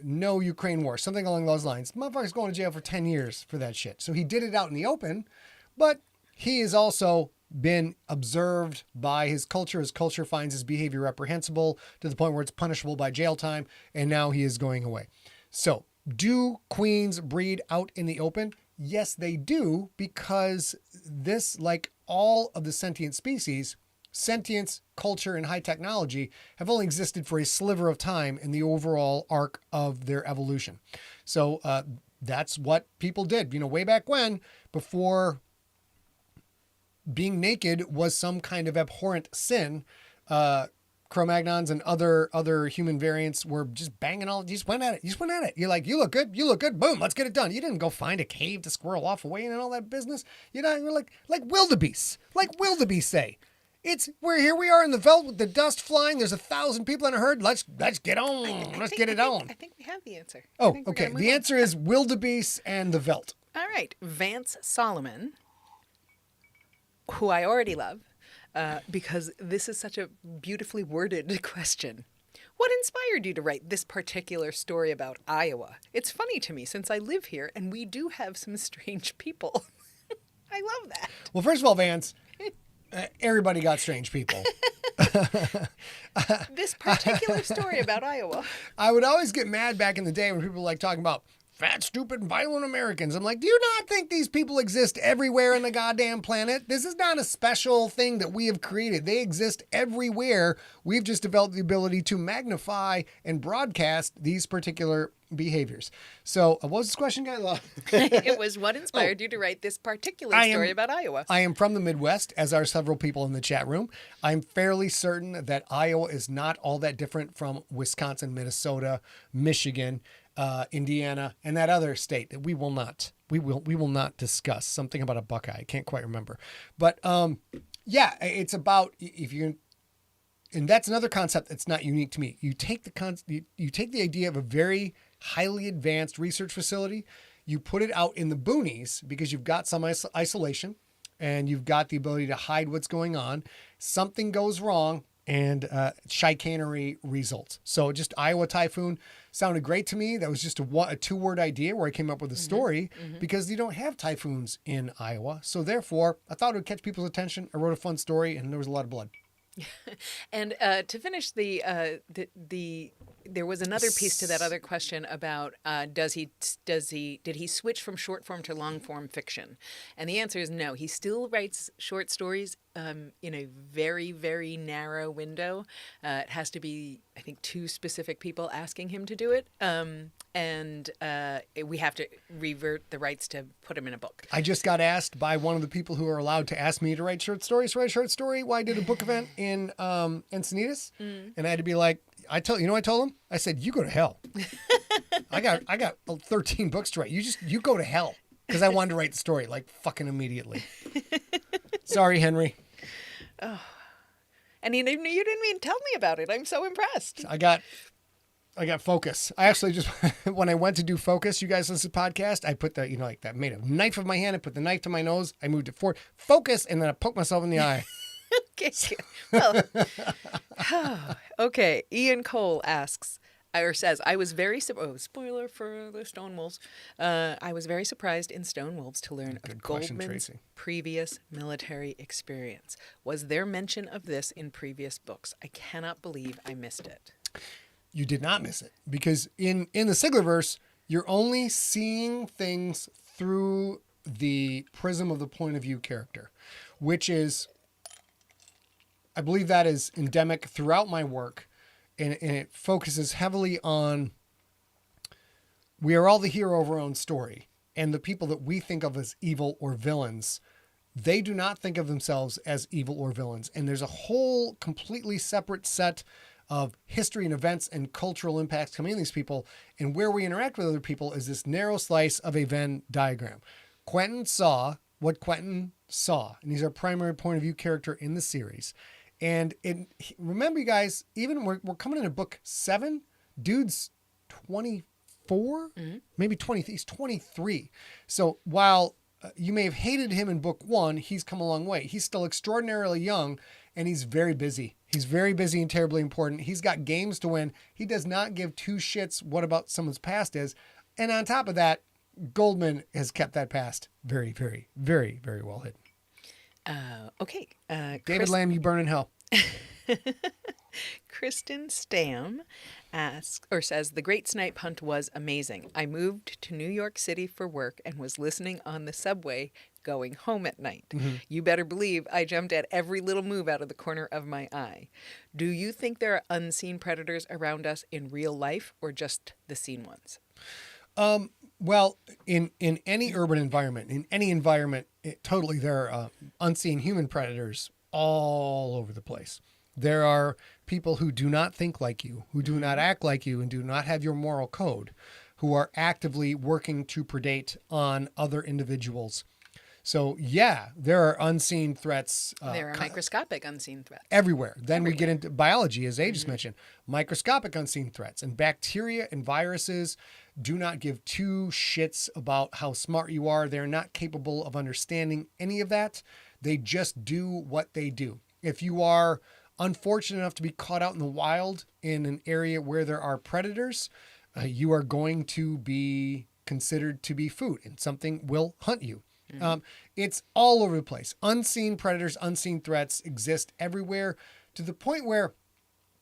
no Ukraine war," something along those lines. Motherfucker's going to jail for 10 years for that shit. So he did it out in the open, but he has also been observed by his culture. His culture finds his behavior reprehensible to the point where it's punishable by jail time, and now he is going away. So, do queens breed out in the open? Yes, they do, because this, like all of the sentient species, sentience, culture, and high technology have only existed for a sliver of time in the overall arc of their evolution. So that's what people did, way back when, before being naked was some kind of abhorrent sin. Cro-Magnons and other human variants were just banging you just went at it. You're like, you look good, boom, let's get it done. You didn't go find a cave to squirrel off away and all that business. You're like wildebeest say. Here we are in the veldt with the dust flying. There's 1,000 people in a herd. Let's get on. Let's get it on. I think we have the answer. Oh, okay. The answer is wildebeest and the veldt. All right. Vance Solomon, who I already love, because this is such a beautifully worded question. What inspired you to write this particular story about Iowa? It's funny to me since I live here and we do have some strange people. I love that. Well, first of all, Vance, everybody got strange people. This particular story about Iowa. I would always get mad back in the day when people were like talking about fat, stupid, violent Americans. I'm like, do you not think these people exist everywhere on the goddamn planet? This is not a special thing that we have created. They exist everywhere. We've just developed the ability to magnify and broadcast these particular behaviors. So what was this question, guy? It was, what inspired you to write this particular story about Iowa? I am from the Midwest, as are several people in the chat room. I'm fairly certain that Iowa is not all that different from Wisconsin, Minnesota, Michigan, Indiana, and that other state that we will not discuss. Something about a Buckeye. I can't quite remember. But yeah, it's about and that's another concept that's not unique to me. You take you take the idea of a very highly advanced research facility, you put it out in the boonies because you've got some isolation and you've got the ability to hide what's going on. Something goes wrong and chicanery results. So just Iowa Typhoon sounded great to me. That was just a 2-word idea where I came up with a story because you don't have typhoons in Iowa. So therefore, I thought it would catch people's attention. I wrote a fun story and there was a lot of blood. And to finish the there was another piece to that other question about did he switch from short form to long form fiction? And the answer is no. He still writes short stories in a very, very narrow window. It has to be, I think, 2 specific people asking him to do it. And we have to revert the rights to put him in a book. I just got asked by one of the people who are allowed to ask me to write short stories, write a short story. Well, I did a book event in Encinitas, and I had to be like, I told him, I said, you go to hell. I got 13 books to write. You go to hell, because I wanted to write the story like fucking immediately. Sorry, Henry. Oh, and you didn't even tell me about it. I'm so impressed. I got focus. I actually just, when I went to do focus, you guys listen to the podcast, I put the, like that, made a knife of my hand, I put the knife to my nose, I moved it forward, focus, and then I poked myself in the eye. Okay. Well, okay. Ian Cole asks, or says, I was very, spoiler for the Stonewolves. I was very surprised in Stonewolves to learn of Goldman's previous military experience. Was there mention of this in previous books? I cannot believe I missed it. You did not miss it, because in the Siglerverse, you're only seeing things through the prism of the point of view character, which is, I believe that is endemic throughout my work, and it focuses heavily on, we are all the hero of our own story, and the people that we think of as evil or villains, they do not think of themselves as evil or villains, and there's a whole completely separate set of history and events and cultural impacts coming in these people, and where we interact with other people is this narrow slice of a Venn diagram. Quentin saw what Quentin saw, and he's our primary point of view character in the series. And remember, you guys, even we're coming into book 7, dude's 24, maybe 20. He's 23. So while you may have hated him in book 1, he's come a long way. He's still extraordinarily young, and he's very busy. He's very busy and terribly important. He's got games to win. He does not give 2 shits what about someone's past is. And on top of that, Goldman has kept that past very, very, very, very well hidden. Okay. David Lamb, you burn in hell. Kristen Stam asks, or says, the Great Snipe Hunt was amazing. I moved to New York City for work and was listening on the subway going home at night. Mm-hmm. You better believe I jumped at every little move out of the corner of my eye. Do you think there are unseen predators around us in real life, or just the seen ones? Well, in any urban environment, in any environment, totally, there are unseen human predators all over the place. There are people who do not think like you, who do not act like you, and do not have your moral code, who are actively working to predate on other individuals. So, yeah, there are unseen threats. There are microscopic unseen threats. Everywhere. Then we get into biology, as A just mentioned. Microscopic unseen threats. And bacteria and viruses do not give 2 shits about how smart you are. They're not capable of understanding any of that. They just do what they do. If you are unfortunate enough to be caught out in the wild in an area where there are predators, you are going to be considered to be food, and something will hunt you. It's all over the place. Unseen predators, unseen threats exist everywhere, to the point where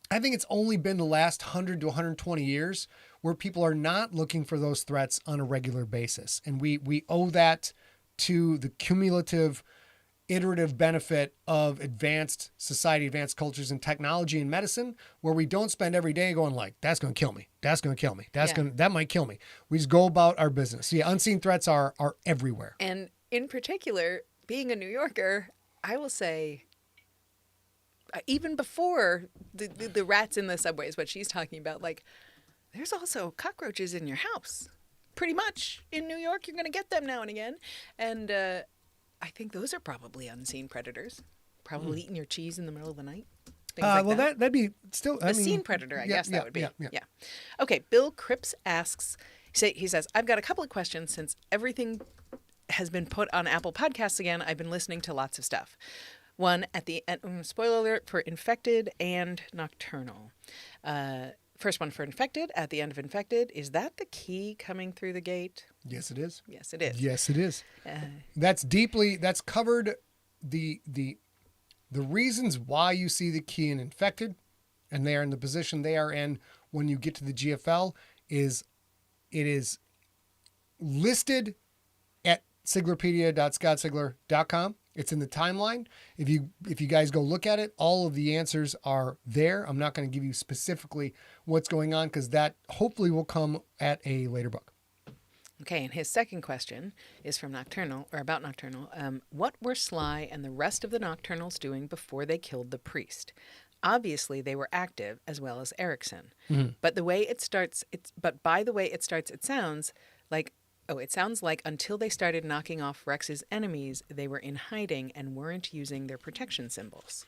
I think it's only been the last 100 to 120 years where people are not looking for those threats on a regular basis. And we owe that to the cumulative, iterative benefit of advanced society, advanced cultures and technology and medicine, where we don't spend every day going like, that's going to kill me. That's going to kill me. That might kill me. We just go about our business. Yeah. Unseen threats are everywhere. And in particular, being a New Yorker, I will say, even before the rats in the subway is what she's talking about, like, there's also cockroaches in your house. Pretty much in New York, you're going to get them now and again. And I think those are probably unseen predators. Probably eating your cheese in the middle of the night. That'd be still a seen predator, I guess that would be. Yeah. Okay, Bill Cripps asks, he says, I've got a couple of questions since everything has been put on Apple Podcasts again. I've been listening to lots of stuff. One, at the end, spoiler alert, for Infected and Nocturnal. First one for Infected, at the end of Infected. Is that the key coming through the gate? Yes, it is. Yes, it is. Yes, it is. That's covered the reasons why you see the key in Infected, and they are in the position they are in when you get to the GFL is it is listed at siglerpedia.scottsigler.com. It's in the timeline. If you guys go look at it, all of the answers are there. I'm not going to give you specifically what's going on because that hopefully will come at a later book. Okay, and his second question is from Nocturnal, or about Nocturnal. What were Sly and the rest of the Nocturnals doing before they killed the priest? Obviously, they were active as well as Erickson. But the way it starts, by the way it starts, it sounds like until they started knocking off Rex's enemies, they were in hiding and weren't using their protection symbols.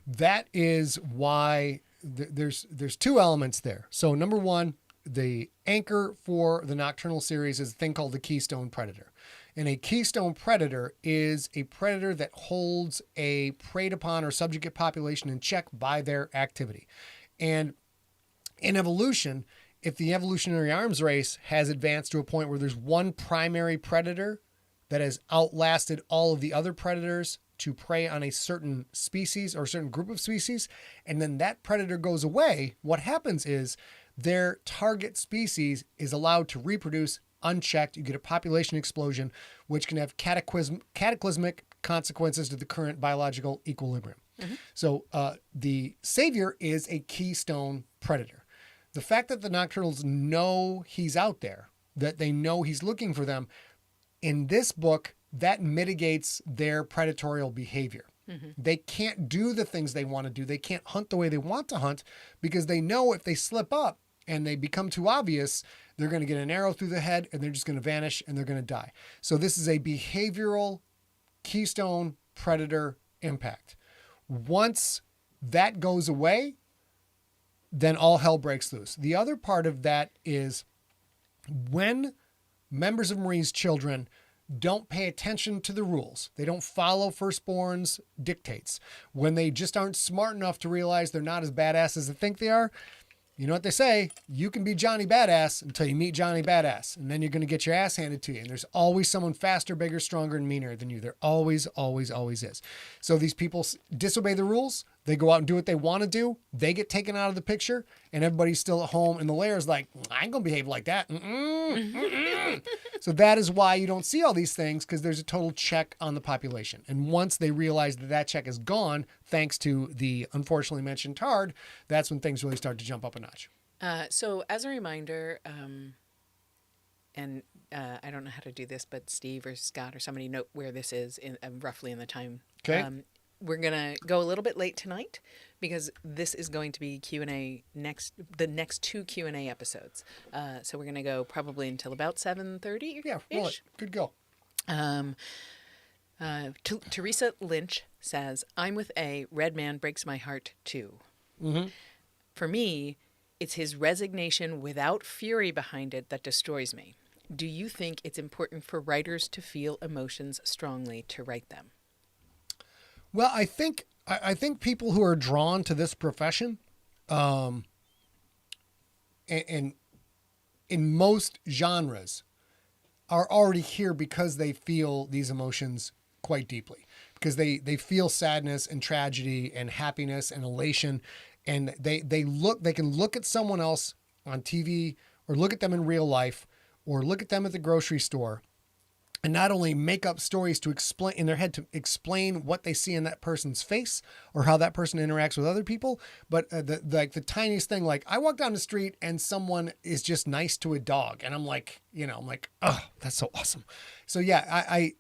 That is why there's two elements there. So number one, the anchor for the Nocturnal series is a thing called the Keystone Predator. And a Keystone Predator is a predator that holds a preyed upon or subjugate population in check by their activity. And in evolution, if the evolutionary arms race has advanced to a point where there's one primary predator that has outlasted all of the other predators to prey on a certain species or a certain group of species, and then that predator goes away, what happens is their target species is allowed to reproduce unchecked. You get a population explosion, which can have cataclysmic consequences to the current biological equilibrium. So the savior is a keystone predator. The fact that the Nocturnals know he's out there, that they know he's looking for them, in this book, that mitigates their predatorial behavior. They can't do the things they want to do. They can't hunt the way they want to hunt because they know if they slip up and they become too obvious, they're going to get an arrow through the head and they're just going to vanish and they're going to die. So this is a behavioral keystone predator impact. Once that goes away, then all hell breaks loose. The other part of that is when members of Marie's children don't pay attention to the rules. They don't follow Firstborn's dictates. When they just aren't smart enough to realize they're not as badass as they think they are, you know what they say? You can be Johnny Badass until you meet Johnny Badass. And then you're going to get your ass handed to you. And there's always someone faster, bigger, stronger, and meaner than you. There always, always, always is. So these people disobey the rules. They go out and do what they want to do. They get taken out of the picture. And everybody's still at home. And the lair is like, I ain't going to behave like that. So that is why you don't see all these things, because there's a total check on the population. And once they realize that that check is gone, thanks to the unfortunately mentioned Tard, that's when things really start to jump up a notch. So as a reminder, and I don't know how to do this, but Steve or Scott or somebody note where this is in roughly in the time. Okay. We're going to go a little bit late tonight because this is going to be Q&A the next two Q&A episodes. So we're going to go probably until about 7:30. Yeah, roll it. Good go. Teresa Lynch says, I'm with A. Red Man breaks my heart too. For me, it's his resignation without fury behind it that destroys me. Do you think it's important for writers to feel emotions strongly to write them? Well, I think people who are drawn to this profession, and in most genres, are already here because they feel these emotions quite deeply, because they feel sadness and tragedy and happiness and elation, and they can look at someone else on TV or look at them in real life or look at them at the grocery store and not only make up stories to explain in their head to explain what they see in that person's face or how that person interacts with other people, but the tiniest thing, like I walk down the street and someone is just nice to a dog, and I'm like, oh, that's so awesome. So yeah, I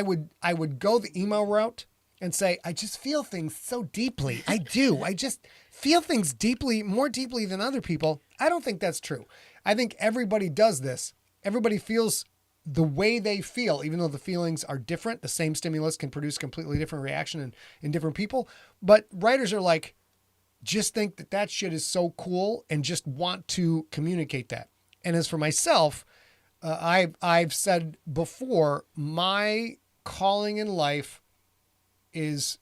would go the emo route and say, I just feel things so deeply. I do. I just feel things deeply, more deeply than other people. I don't think that's true. I think everybody does this. Everybody feels the way they feel, even though the feelings are different. The same stimulus can produce completely different reaction in different people. But writers are like, just think that shit is so cool and just want to communicate that. And as for myself, I've said before, my calling in life is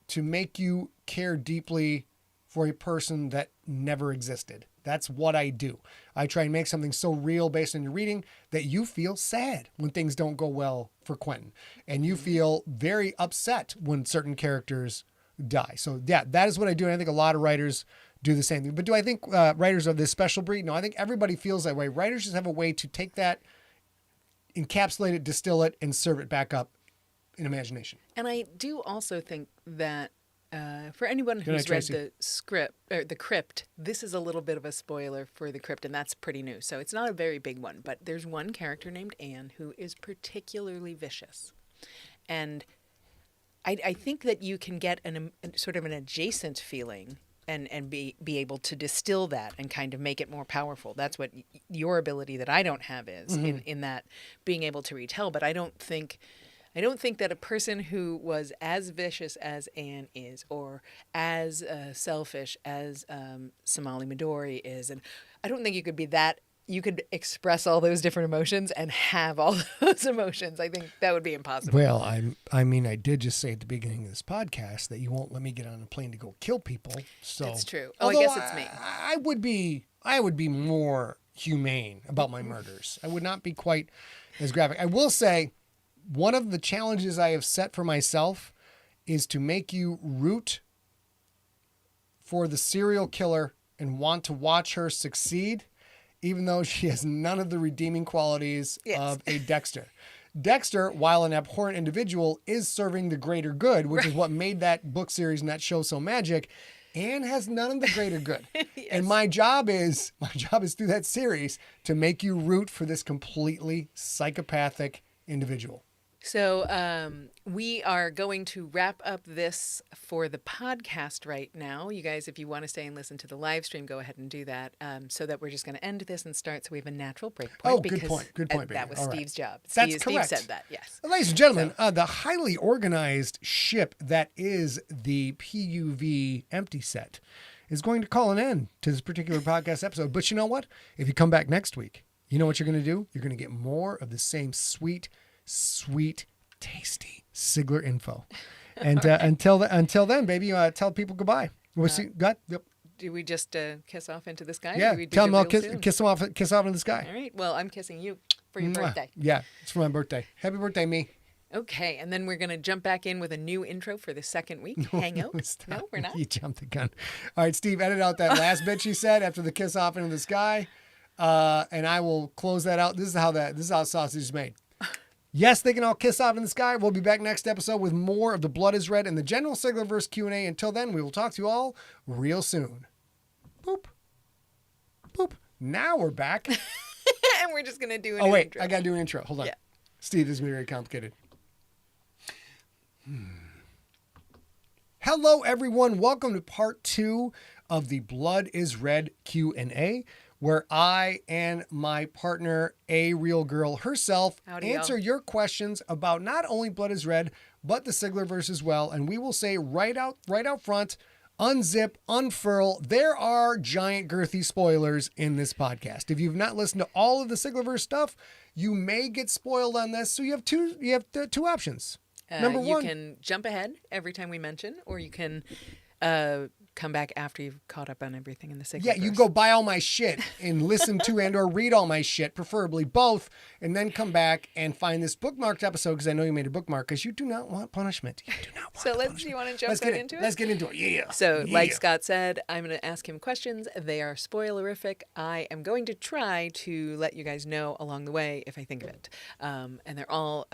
to make you care deeply for a person that never existed. That's what I do. I try and make something so real based on your reading that you feel sad when things don't go well for Quentin. And you feel very upset when certain characters die. So yeah, that is what I do. And I think a lot of writers do the same thing. But do I think writers of this special breed? No, I think everybody feels that way. Writers just have a way to take that, encapsulate it, distill it, and serve it back up in imagination. And I do also think that for anyone Good night, who's read Tracy. the script or the crypt, this is a little bit of a spoiler for the crypt, and that's pretty new. So it's not a very big one, but there's one character named Anne who is particularly vicious, and I think that you can get sort of an adjacent feeling and be able to distill that and kind of make it more powerful. That's what your ability that I don't have is in that being able to retell. But I don't think that a person who was as vicious as Anne is, or as selfish as Somali Midori is, and I don't think you could be that. You could express all those different emotions and have all those emotions. I think that would be impossible. Well, I mean, I did just say at the beginning of this podcast that you won't let me get on a plane to go kill people. So That's true. Oh, I although guess it's me. I would be more humane about my murders. I would not be quite as graphic. I will say, one of the challenges I have set for myself is to make you root for the serial killer and want to watch her succeed, even though she has none of the redeeming qualities of a Dexter. Dexter, while an abhorrent individual, is serving the greater good, which is what made that book series and that show so magic. Anne has none of the greater good. Yes. And my job is through that series to make you root for this completely psychopathic individual. So we are going to wrap up this for the podcast right now. You guys, if you want to stay and listen to the live stream, go ahead and do that. So that we're just going to end this and start. So we have a natural break point. Oh, good point. Good point, That baby. was All right. Steve's job. That's Steve correct. said that, yes. Ladies and gentlemen, the highly organized ship that is the PUV empty set is going to call an end to this particular podcast episode. But you know what? If you come back next week, you know what you're going to do? You're going to get more of the same sweet, tasty Sigler info. And until then, baby, tell people goodbye. We'll see. Yep. Do we just kiss off into the sky? Yeah. Do we do Tell the them I'll real kiss soon? them off in the sky. All right. Well, I'm kissing you for your birthday. Yeah, it's for my birthday. Happy birthday, me. Okay, and then we're going to jump back in with a new intro for the second week. Hang out. Stop. No, we're not. You jumped the gun. All right, Steve, edit out that last bit she said after the kiss off into the sky, and I will close that out. This is how sausage is made. Yes, they can all kiss off in the sky. We'll be back next episode with more of The Blood is Red and the general Siglerverse Q&A. Until then, we will talk to you all real soon. Boop. Boop. Now we're back. And we're just going to do an Oh, wait. intro. I got to do an intro. Hold on. Yeah. Steve, this is very complicated. Hello, everyone. Welcome to part 2 of the Blood is Red Q&A, where I and my partner, A Real Girl herself, Howdy, answer your questions about not only Blood is Red, but the Siglerverse as well. And we will say right out front, unzip, unfurl, there are giant girthy spoilers in this podcast. If you've not listened to all of the Siglerverse stuff, you may get spoiled on this. So you have two options. Number one, you can jump ahead every time we mention, or you can come back after you've caught up on everything in the Siglerverse. yeah, you go buy all my shit and listen to and or read all my shit, preferably both, and then come back and find this bookmarked episode, because I know you made a bookmark, because you do not want punishment. You do not want So punishment. do you want to jump right into it? Let's get into it. Yeah. So, Yeah. like Scott said, I'm going to ask him questions. They are spoilerific. I am going to try to let you guys know along the way if I think of it. And they're all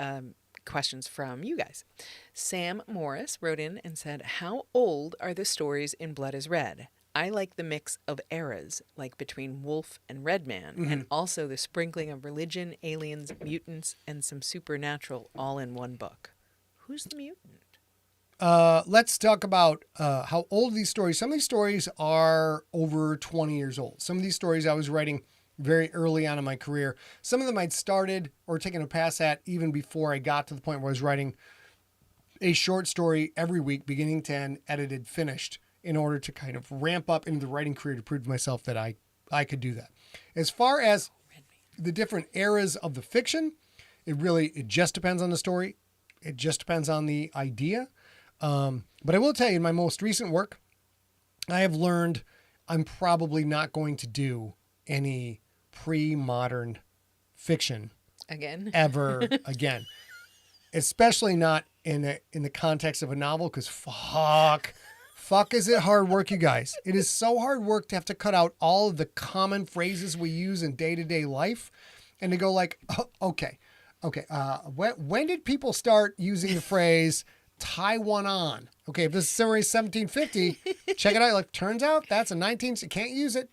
questions from you guys. Sam Morris wrote in and said, how old are the stories in Blood is Red? I like the mix of eras, like between Wolf and Red Man, and also the sprinkling of religion, aliens, mutants, and some supernatural all in one book. Who's the mutant? Let's talk about how old these stories. Some of these stories are over 20 years old. Some of these stories I was writing very early on in my career. Some of them I'd started or taken a pass at even before I got to the point where I was writing a short story every week, beginning to end, edited, finished, in order to kind of ramp up into the writing career to prove to myself that I could do that. As far as the different eras of the fiction, it just depends on the story. It just depends on the idea. But I will tell you, in my most recent work, I have learned I'm probably not going to do any pre-modern fiction Again? ever again, especially not in the context of a novel, because fuck fuck is it hard work, you guys? It is so hard work to have to cut out all of the common phrases we use in day-to-day life and to go like, oh, okay. When did people start using the phrase tie one on? Okay, if this is February 1750, check it out. Like, turns out that's a 19th. Can't use it.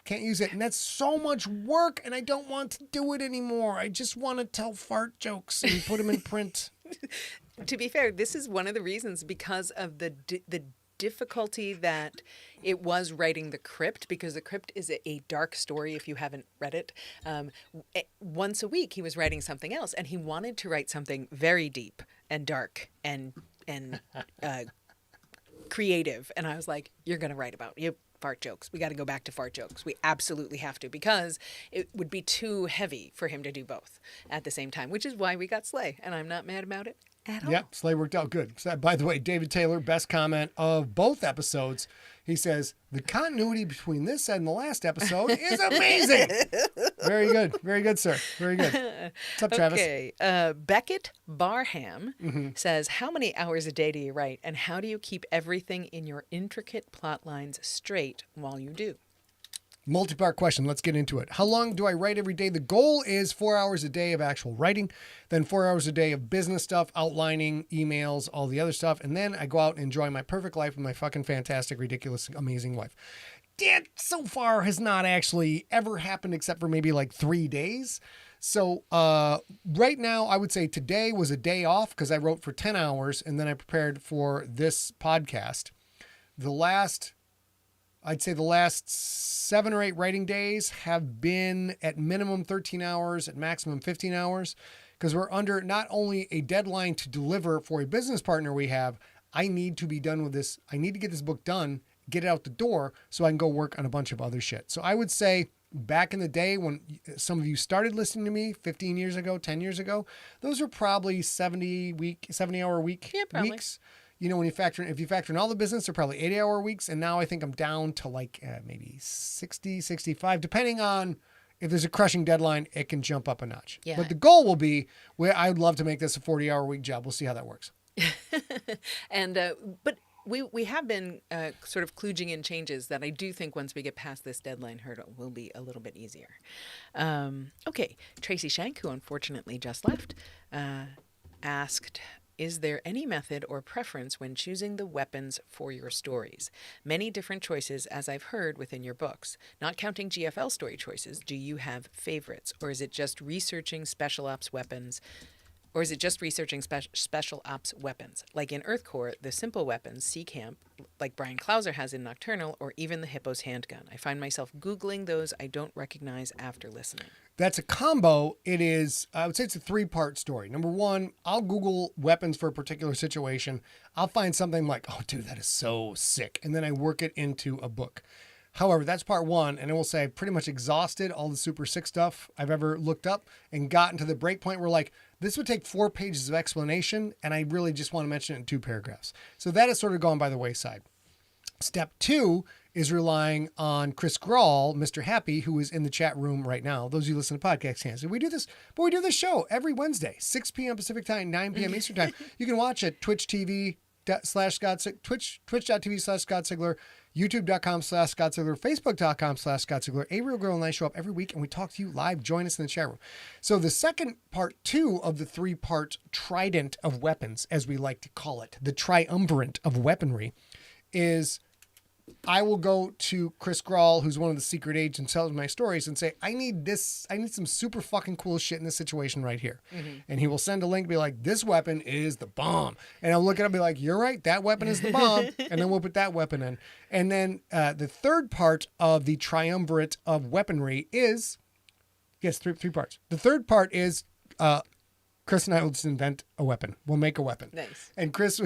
And that's so much work, and I don't want to do it anymore. I just want to tell fart jokes and put them in print. To be fair, this is one of the reasons because of the difficulty that it was writing The Crypt, because The Crypt is a dark story if you haven't read it. Once a week he was writing something else, and he wanted to write something very deep and dark and creative. And I was like, you're going to write about fart jokes. We got to go back to fart jokes. We absolutely have to, because it would be too heavy for him to do both at the same time, which is why we got Slay. And I'm not mad about it at all. Yeah, Slay worked out good. So, by the way, David Taylor, best comment of both episodes. He says, the continuity between this and the last episode is amazing. Very good. Very good, sir. Very good. What's up, Travis? Okay. Beckett Barham says, how many hours a day do you write, and how do you keep everything in your intricate plot lines straight while you do? Multi-part question. Let's get into it. How long do I write every day? The goal is 4 hours a day of actual writing, then 4 hours a day of business stuff, outlining, emails, all the other stuff. And then I go out and enjoy my perfect life with my fucking fantastic, ridiculous, amazing wife. That so far has not actually ever happened except for maybe like 3 days. So right now, I would say today was a day off because I wrote for 10 hours and then I prepared for this podcast. I'd say the last 7 or 8 writing days have been at minimum 13 hours, at maximum 15 hours, because we're under not only a deadline to deliver for a business partner we have, I need to be done with this. I need to get this book done, get it out the door so I can go work on a bunch of other shit. So I would say back in the day when some of you started listening to me 15 years ago, 10 years ago, those were probably 70-hour week weeks. You know, if you factor in all the business, they're probably 80-hour weeks. And now I think I'm down to like maybe 60, 65, depending on if there's a crushing deadline, it can jump up a notch. Yeah. But the goal will be where I'd love to make this a 40-hour week job. We'll see how that works. And, but we have been sort of kludging in changes that I do think once we get past this deadline hurdle will be a little bit easier. Okay. Tracy Shank, who unfortunately just left, asked, is there any method or preference when choosing the weapons for your stories? Many different choices, as I've heard within your books. Not counting GFL story choices, do you have favorites? Or is it just researching special ops weapons? Like in Earthcore, the simple weapons, Sea Camp, like Brian Clauser has in Nocturnal, or even the Hippo's handgun. I find myself Googling those I don't recognize after listening. That's a combo. It is, I would say it's a 3-part story. Number 1, I'll Google weapons for a particular situation. I'll find something like, oh, dude, that is so sick. And then I work it into a book. However, that's part 1. And I will say I've pretty much exhausted all the super sick stuff I've ever looked up and gotten to the break point where like, this would take 4 pages of explanation. And I really just want to mention it in 2 paragraphs. So that has sort of gone by the wayside. Step 2 is relying on Chris Grawl, Mr. Happy, who is in the chat room right now. Those of you who listen to podcasts can't see. We do this show every Wednesday, 6 p.m. Pacific time, 9 p.m. Eastern time. You can watch it twitch.tv/ScottSigler, youtube.com/ScottSigler, facebook.com/ScottSigler. A Real Girl and I show up every week and we talk to you live. Join us in the chat room. So the second part 2 of the 3-part trident of weapons, as we like to call it, the triumvirate of weaponry, is I will go to Chris Grawl, who's one of the secret agents, tells my stories and say, I need some super fucking cool shit in this situation right here. Mm-hmm. And he will send a link and be like, this weapon is the bomb. And I'll look at it and be like, you're right, that weapon is the bomb. And then we'll put that weapon in. And then the third part of the triumvirate of weaponry is, yes, three parts. The third part is Chris and I will just invent a weapon. We'll make a weapon. Nice. And Chris,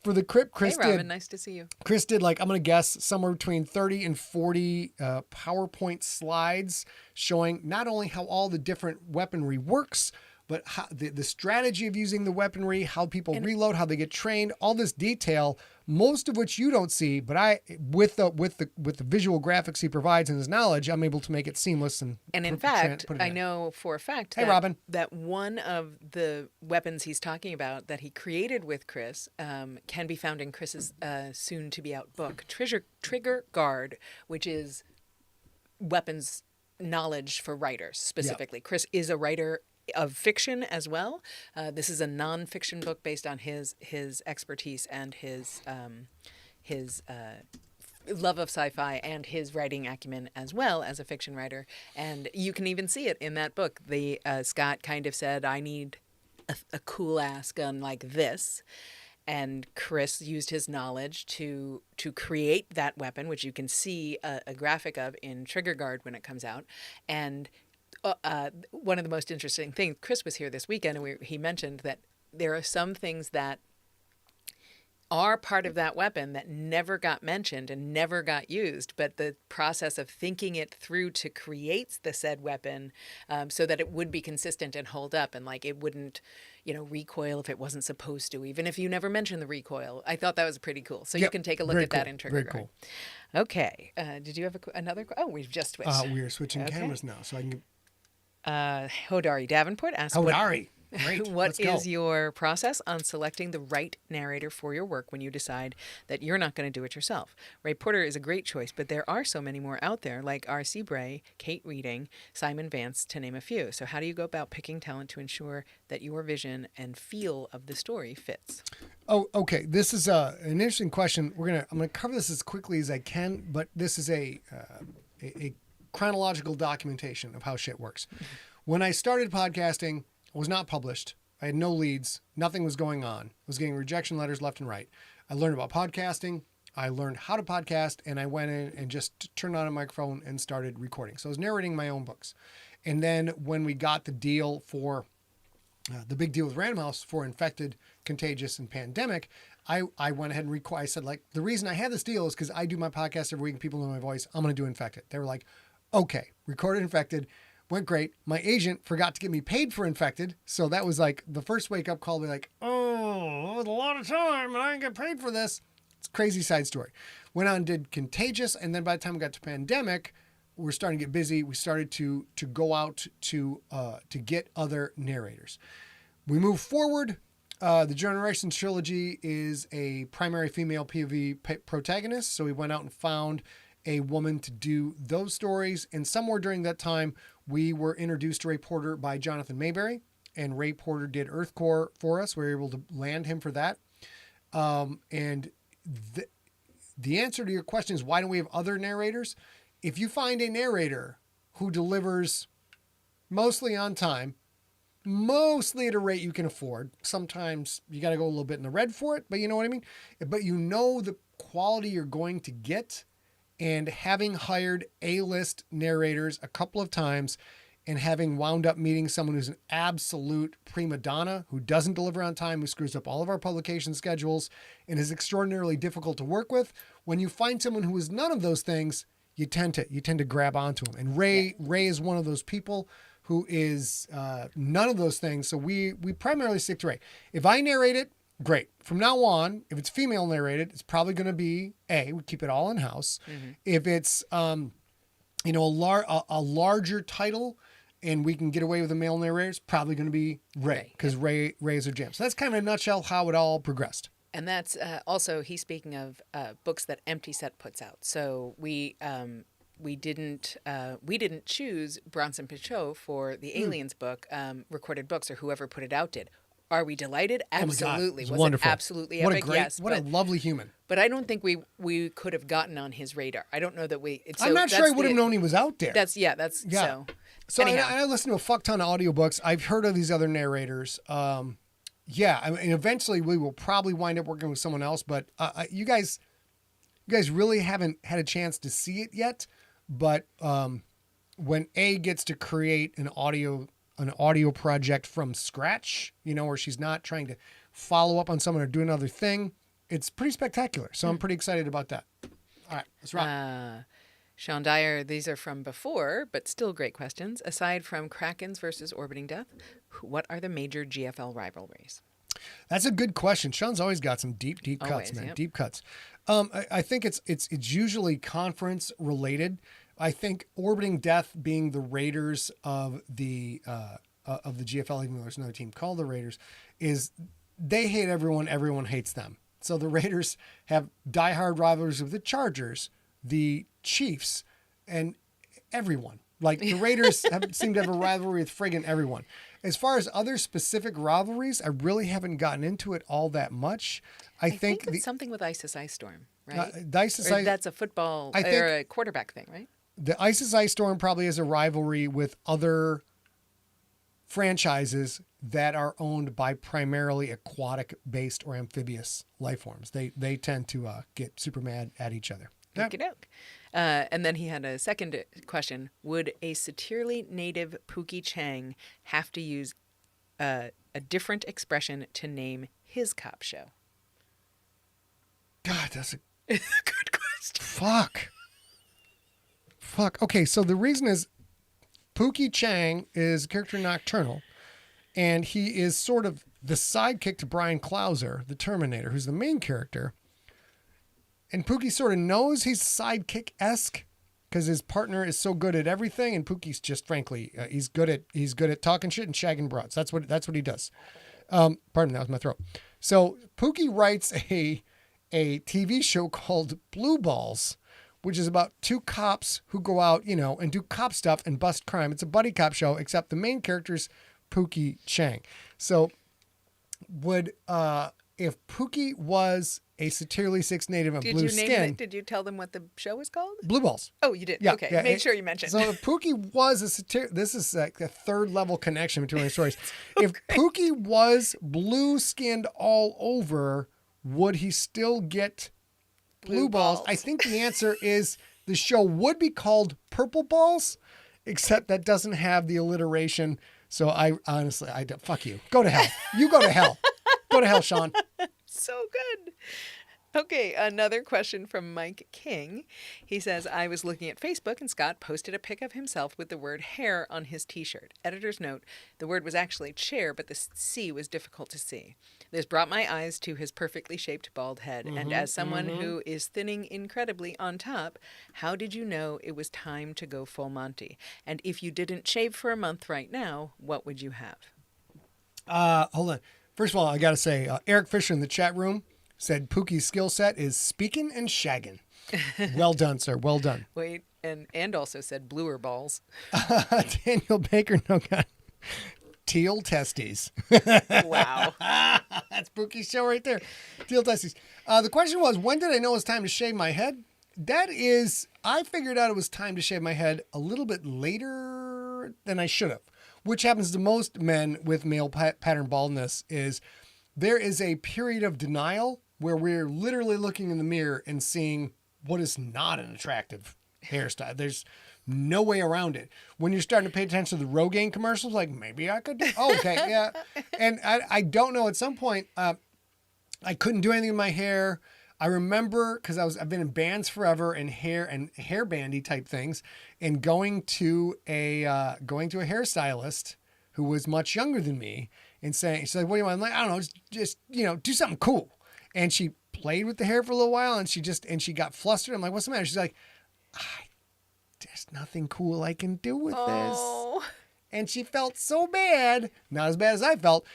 for the crypt, Chris did. Hey, Robin, nice to see you. Chris did I'm going to guess, somewhere between 30 and 40 PowerPoint slides showing not only how all the different weaponry works, but how, the strategy of using the weaponry, how people reload, how they get trained, all this detail, most of which you don't see, but I, with the visual graphics he provides and his knowledge, I'm able to make it seamless. And in fact, I know for a fact Hey, Robin. that one of the weapons he's talking about that he created with Chris can be found in Chris's soon-to-be-out book, Trigger Guard, which is weapons knowledge for writers specifically. Yeah. Chris is a writer of fiction as well. This is a non-fiction book based on his expertise and his love of sci-fi and his writing acumen as well as a fiction writer. And you can even see it in that book. The Scott kind of said, I need a cool ass gun like this. And Chris used his knowledge to create that weapon, which you can see a graphic of in Trigger Guard when it comes out. And one of the most interesting things, Chris was here this weekend, and he mentioned that there are some things that are part of that weapon that never got mentioned and never got used, but the process of thinking it through to create the said weapon so that it would be consistent and hold up, and like it wouldn't, recoil if it wasn't supposed to, even if you never mentioned the recoil. I thought that was pretty cool. So you can take a look at that in Trigger Guard. Cool. Okay. Did you have another? Oh, we've just switched. We are switching cameras now, so I can. Hodari Davenport asks. Hodari. Great. What is your process on selecting the right narrator for your work when you decide that you're not going to do it yourself? Ray Porter is a great choice, but there are so many more out there, like R.C. Bray, Kate Reading, Simon Vance, to name a few. So how do you go about picking talent to ensure that your vision and feel of the story fits? Oh, okay. This is an interesting question. I'm gonna cover this as quickly as I can, but this is a chronological documentation of how shit works. Mm-hmm. When I started podcasting, I was not published. I had no leads. Nothing was going on. I was getting rejection letters left and right. I learned about podcasting. I learned how to podcast, and I went in and just turned on a microphone and started recording. So I was narrating my own books. And then when we got the deal for the big deal with Random House for Infected, Contagious, and Pandemic, I went ahead and I said, the reason I had this deal is because I do my podcast every week and people know my voice. I'm going to do Infected. They were like, okay, recorded Infected. Went great. My agent forgot to get me paid for Infected. So that was like the first wake up call. Be like, oh, it was a lot of time and I didn't get paid for this. It's a crazy side story. Went on, did Contagious. And then by the time we got to Pandemic, we were starting to get busy. We started to go out to get other narrators. We moved forward. The Generations trilogy is a primary female POV protagonist. So we went out and found a woman to do those stories. And somewhere during that time, we were introduced to Ray Porter by Jonathan Mayberry, and Ray Porter did Earth Core for us. We were able to land him for that. And the answer to your question is, why don't we have other narrators? If you find a narrator who delivers mostly on time, mostly at a rate you can afford, sometimes you got to go a little bit in the red for it, but you know what I mean? But you know the quality you're going to get. And having hired A-list narrators a couple of times and having wound up meeting someone who's an absolute prima donna, who doesn't deliver on time, who screws up all of our publication schedules and is extraordinarily difficult to work with, when you find someone who is none of those things, you tend to grab onto them. And Ray is one of those people who is none of those things. So we primarily stick to Ray. If I narrate it, great. From now on, if it's female narrated, it's probably going to be we keep it all in house. Mm-hmm. If it's a larger title and we can get away with a male narrator, it's probably going to be Ray, because Ray is a jam. So that's kind of in a nutshell how it all progressed. And that's also, he's speaking of books that Empty Set puts out. So we didn't choose Bronson Pinchot for the Aliens book, Recorded Books, or whoever put it out did. Are we delighted? Absolutely. Oh my God, was it absolutely what epic? Yes. What a lovely human. But I don't think we could have gotten on his radar. I don't know that we... I'm not sure I would have known he was out there. So anyhow. I listen to a fuck ton of audiobooks. I've heard of these other narrators. And eventually we will probably wind up working with someone else, but you guys really haven't had a chance to see it yet. But when A gets to create an audio project from scratch, where she's not trying to follow up on someone or do another thing, it's pretty spectacular. So I'm pretty excited about that. All right, let's rock. Sean Dyer, these are from before, but still great questions. Aside from Krakens versus Orbiting Death, what are the major GFL rivalries? That's a good question. Sean's always got some deep cuts, Always, man. yep. Deep cuts. I think it's usually conference related. I think Orbiting Death being the Raiders of the GFL, even though there's another team called the Raiders, is they hate everyone. Everyone hates them. So the Raiders have diehard rivalries with the Chargers, the Chiefs, and everyone. Like the Raiders seem to have a rivalry with friggin' everyone. As far as other specific rivalries, I really haven't gotten into it all that much. I think it's something with ISIS Ice Storm, right? the ISIS Or Ice, that's a football I think- or a quarterback thing, right? the ISIS Ice Storm probably has a rivalry with other franchises that are owned by primarily aquatic-based or amphibious life forms. They tend to get super mad at each other. Yeah. Okey-doke. And then he had a second question. Would a Satirli native Pookie Chang have to use a different expression to name his cop show? God, that's a Good question. fuck. Okay, so the reason is Pookie Chang is a character in Nocturnal, and he is sort of the sidekick to Brian Clouser, the Terminator, who's the main character. And Pookie sort of knows he's sidekick-esque because his partner is so good at everything, and Pookie's just frankly he's good at talking shit and shagging broads. That's what he does. Pardon, that was my throat. So Pookie writes a TV show called Blue Balls, which is about two cops who go out, and do cop stuff and bust crime. It's a buddy cop show, except the main character's Pookie Chang. So would if Pookie was a Satirli 6 native of blue skin. Did you tell them what the show was called? Blue Balls. Oh, you did? Yeah, Okay. yeah, Make sure you mentioned. So if Pookie was a Satir, this is like a third level connection between the stories. If Pookie was blue skinned all over, would he still get blue balls? I think the answer is the show would be called Purple Balls, except that doesn't have the alliteration. So I honestly, fuck you. Go to hell. You go to hell. Go to hell, Sean. So good. Okay, another question from Mike King. He says, I was looking at Facebook and Scott posted a pic of himself with the word hair on his t-shirt. Editor's note, the word was actually chair, but the C was difficult to see. This brought my eyes to his perfectly shaped bald head. And as someone who is thinning incredibly on top, how did you know it was time to go full Monty? And if you didn't shave for a month right now, what would you have? Hold on. First of all, I got to say, Eric Fisher in the chat room said Pookie's skill set is speaking and shagging. Well done, sir. Well done. Wait, and also said bluer balls. Daniel Baker, no God. Teal testes. Wow. That's Pookie's show right there. Teal testes. The question was, when did I know it was time to shave my head? I figured out it was time to shave my head a little bit later than I should have, which happens to most men with male pattern baldness. Is there is a period of denial where we're literally looking in the mirror and seeing what is not an attractive hairstyle. There's no way around it. When you're starting to pay attention to the Rogaine commercials, like maybe I could do, okay, yeah. And I don't know, at some point, I couldn't do anything with my hair. I remember, because I've been in bands forever and hair bandy type things, and going to a hairstylist who was much younger than me and saying, she's like, what do you want? I'm like, I don't know, just do something cool. And she played with the hair for a little while, and she got flustered. I'm like, what's the matter? She's like, there's nothing cool I can do with this. And she felt so bad, not as bad as I felt.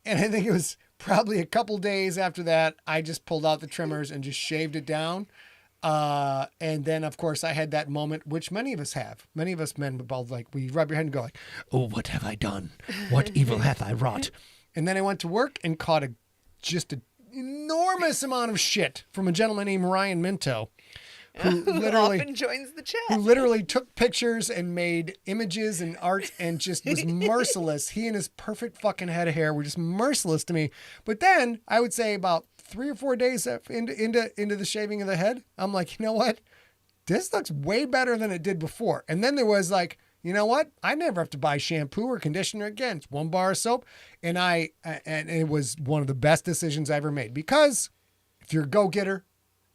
And I think it was probably a couple days after that, I just pulled out the trimmers and just shaved it down. And then, of course, I had that moment, which many of us have. Many of us men, both like, we rub your head and go like, oh, what have I done? What evil hath I wrought? And then I went to work and caught just an enormous amount of shit from a gentleman named Ryan Minto, who literally often joins the chat. who literally took pictures and made images and art and just was merciless. He and his perfect fucking head of hair were just merciless to me. But then I would say about 3 or 4 days into the shaving of the head, I'm like, you know what? This looks way better than it did before. And then there was like, you know what? I never have to buy shampoo or conditioner again. It's 1 bar of soap. And it was one of the best decisions I ever made, because if you're a go-getter,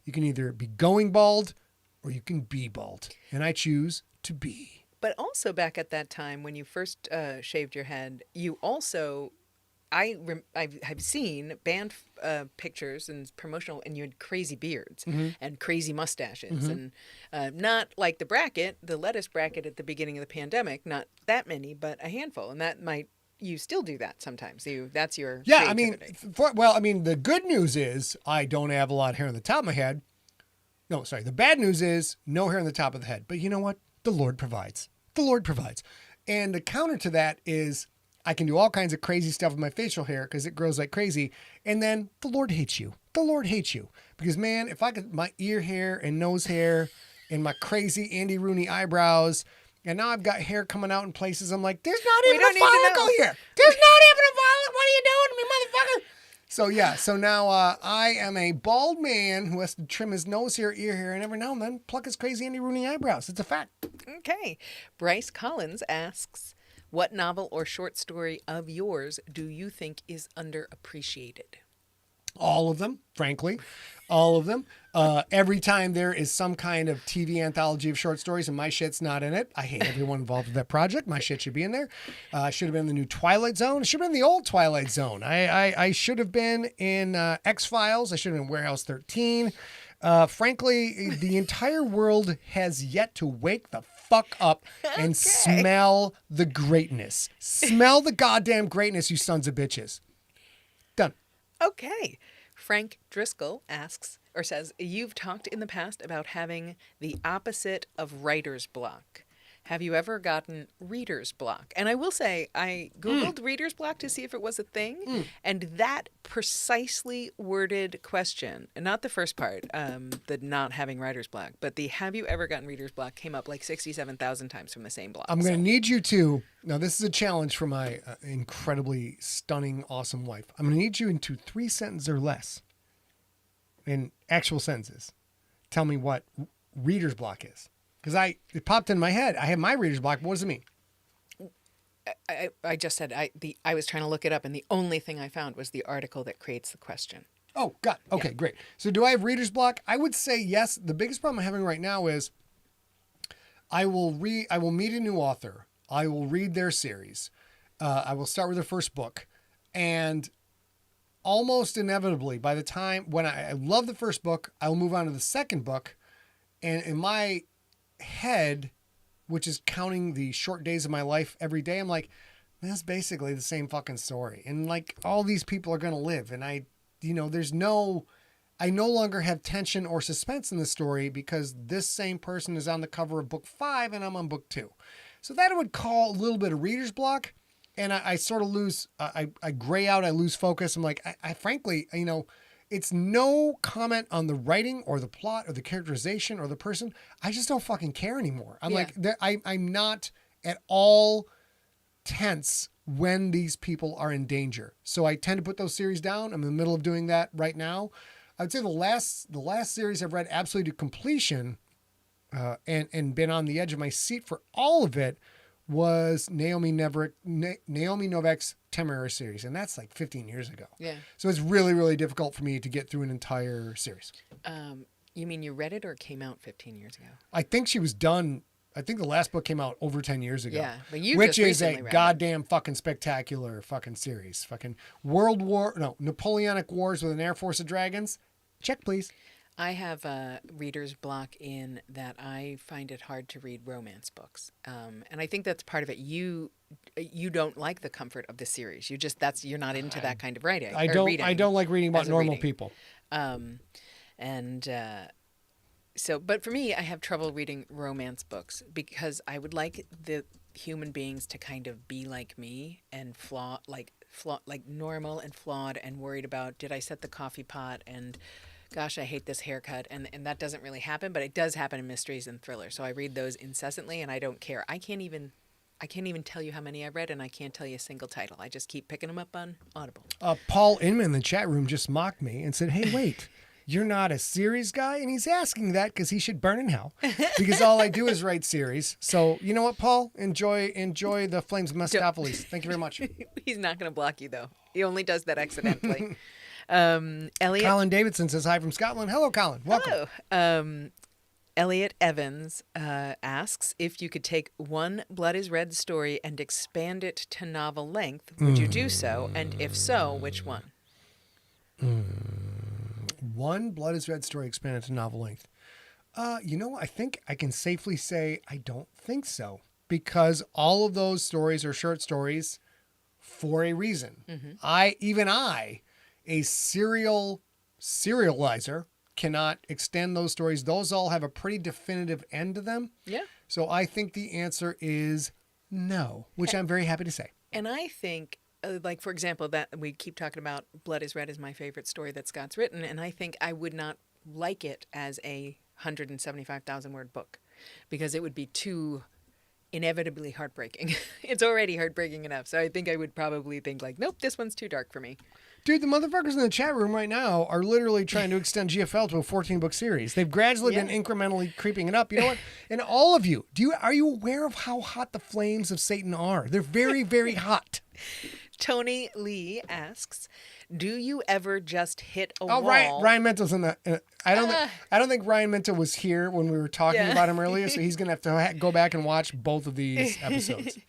you can either be going bald or you can be bald. And I choose to be. But also back at that time when you first shaved your head, you also, I've seen band pictures and promotional, and you had crazy beards and crazy mustaches, and not like the lettuce bracket at the beginning of the pandemic, not that many, but a handful, and that might. You still do that sometimes. That's your creativity. I mean, the good news is I don't have a lot of hair on the top of my head. No, sorry. The bad news is no hair on the top of the head. But you know what? The Lord provides. The Lord provides. And the counter to that is I can do all kinds of crazy stuff with my facial hair because it grows like crazy. And then the Lord hates you. The Lord hates you. Because, man, if I could, my ear hair and nose hair and my crazy Andy Rooney eyebrows, and now I've got hair coming out in places I'm like, there's not even a follicle here. There's not even a follicle. What are you doing to me, motherfucker? So, yeah. So now I am a bald man who has to trim his nose hair, ear hair, and every now and then pluck his crazy Andy Rooney eyebrows. It's a fact. Okay. Bryce Collins asks, what novel or short story of yours do you think is underappreciated? All of them, frankly. All of them. Every time there is some kind of TV anthology of short stories and my shit's not in it, I hate everyone involved with that project. My shit should be in there. Should have been in the new Twilight Zone. It should have been in the old Twilight Zone. I should have been in X-Files. I should have been in Warehouse 13. Frankly, the entire world has yet to wake the fuck up and smell the greatness. Smell the goddamn greatness, you sons of bitches. Done. Okay. Frank Driscoll asks, or says, you've talked in the past about having the opposite of writer's block. Have you ever gotten reader's block? And I will say, I Googled reader's block to see if it was a thing. And that precisely worded question, and not the first part, the not having writer's block, but the have you ever gotten reader's block came up like 67,000 times from the same block. I'm going to need you to, now this is a challenge for my incredibly stunning, awesome wife. I'm going to need you into 3 sentences or less, in actual sentences. Tell me what reader's block is. Because it popped in my head. I have my reader's block. What does it mean? I just said I was trying to look it up, and the only thing I found was the article that creates the question. Oh, God. Okay, yeah. Great. So do I have reader's block? I would say yes. The biggest problem I'm having right now is I will meet a new author. I will read their series. I will start with their first book. And almost inevitably, by the time when I love the first book, I will move on to the second book. And in my head, which is counting the short days of my life every day, I'm like, that's basically the same fucking story. And like all these people are going to live. And I no longer have tension or suspense in the story because this same person is on the cover of book 5 and I'm on book 2. So that would call a little bit of reader's block. And I sort of lose, I gray out, I lose focus. I'm like, I frankly, it's no comment on the writing or the plot or the characterization or the person. I just don't fucking care anymore. I'm like, I'm not at all tense when these people are in danger. So I tend to put those series down. I'm in the middle of doing that right now. I would say the last series I've read absolutely to completion and been on the edge of my seat for all of it was Naomi Novik's Temporary series, and that's like 15 years ago. Yeah. So it's really, really difficult for me to get through an entire series. You mean you read it or it came out 15 years ago? I think she was done. I think the last book came out over 10 years ago. Yeah, but you which just is a recently read goddamn fucking spectacular fucking series. Fucking Napoleonic Wars with an Air Force of Dragons. Check, please. I have a reader's block in that I find it hard to read romance books, and I think that's part of it. You don't like the comfort of the series. You're not into that kind of writing. I don't like reading about normal people. So, but for me, I have trouble reading romance books because I would like the human beings to kind of be like me and like normal and flawed and worried about, did I set the coffee pot, and gosh, I hate this haircut, and that doesn't really happen, but it does happen in mysteries and thrillers. So I read those incessantly, and I don't care. I can't even tell you how many I read, and I can't tell you a single title. I just keep picking them up on Audible. Paul Inman in the chat room just mocked me and said, "Hey, wait, you're not a series guy?" And he's asking that because he should burn in hell because all I do is write series. So you know what, Paul? Enjoy the Flames of Mephistopheles. Thank you very much. He's not going to block you, though. He only does that accidentally. Elliot. Colin Davidson says hi from Scotland. Hello, Colin. Welcome. Hello. Elliot Evans asks, if you could take one Blood is Red story and expand it to novel length, would you do so? And if so, which one? One Blood is Red story expanded to novel length. I think I can safely say I don't think so, because all of those stories are short stories for a reason. I, a serializer, cannot extend those stories. Those all have a pretty definitive end to them. Yeah. So I think the answer is no, which I'm very happy to say. And I think, like, for example, that we keep talking about Blood is Red is my favorite story that Scott's written, and I think I would not like it as a 175,000 word book because it would be too inevitably heartbreaking. It's already heartbreaking enough. So I think I would probably think like, nope, this one's too dark for me. Dude, the motherfuckers in the chat room right now are literally trying to extend GFL to a 14-book series. They've gradually been incrementally creeping it up. You know what? And all of you, are you aware of how hot the flames of Satan are? They're very, very hot. Tony Lee asks, do you ever just hit a wall? Ryan Mento's in the. I don't think Ryan Mento was here when we were talking about him earlier, so he's gonna have to go back and watch both of these episodes.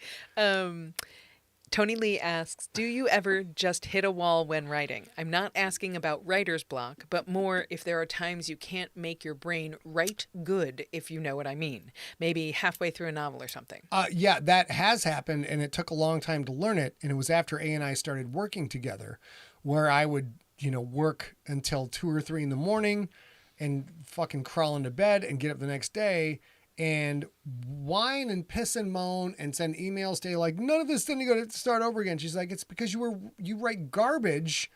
Tony Lee asks, do you ever just hit a wall when writing? I'm not asking about writer's block, but more if there are times you can't make your brain write good, if you know what I mean. Maybe halfway through a novel or something. Yeah, that has happened, and it took a long time to learn it. And it was after A and I started working together, where I would, work until 2 or 3 in the morning and fucking crawl into bed and get up the next day and whine and piss and moan and send emails to you like, none of this didn't go to start over again. She's like, it's because you write garbage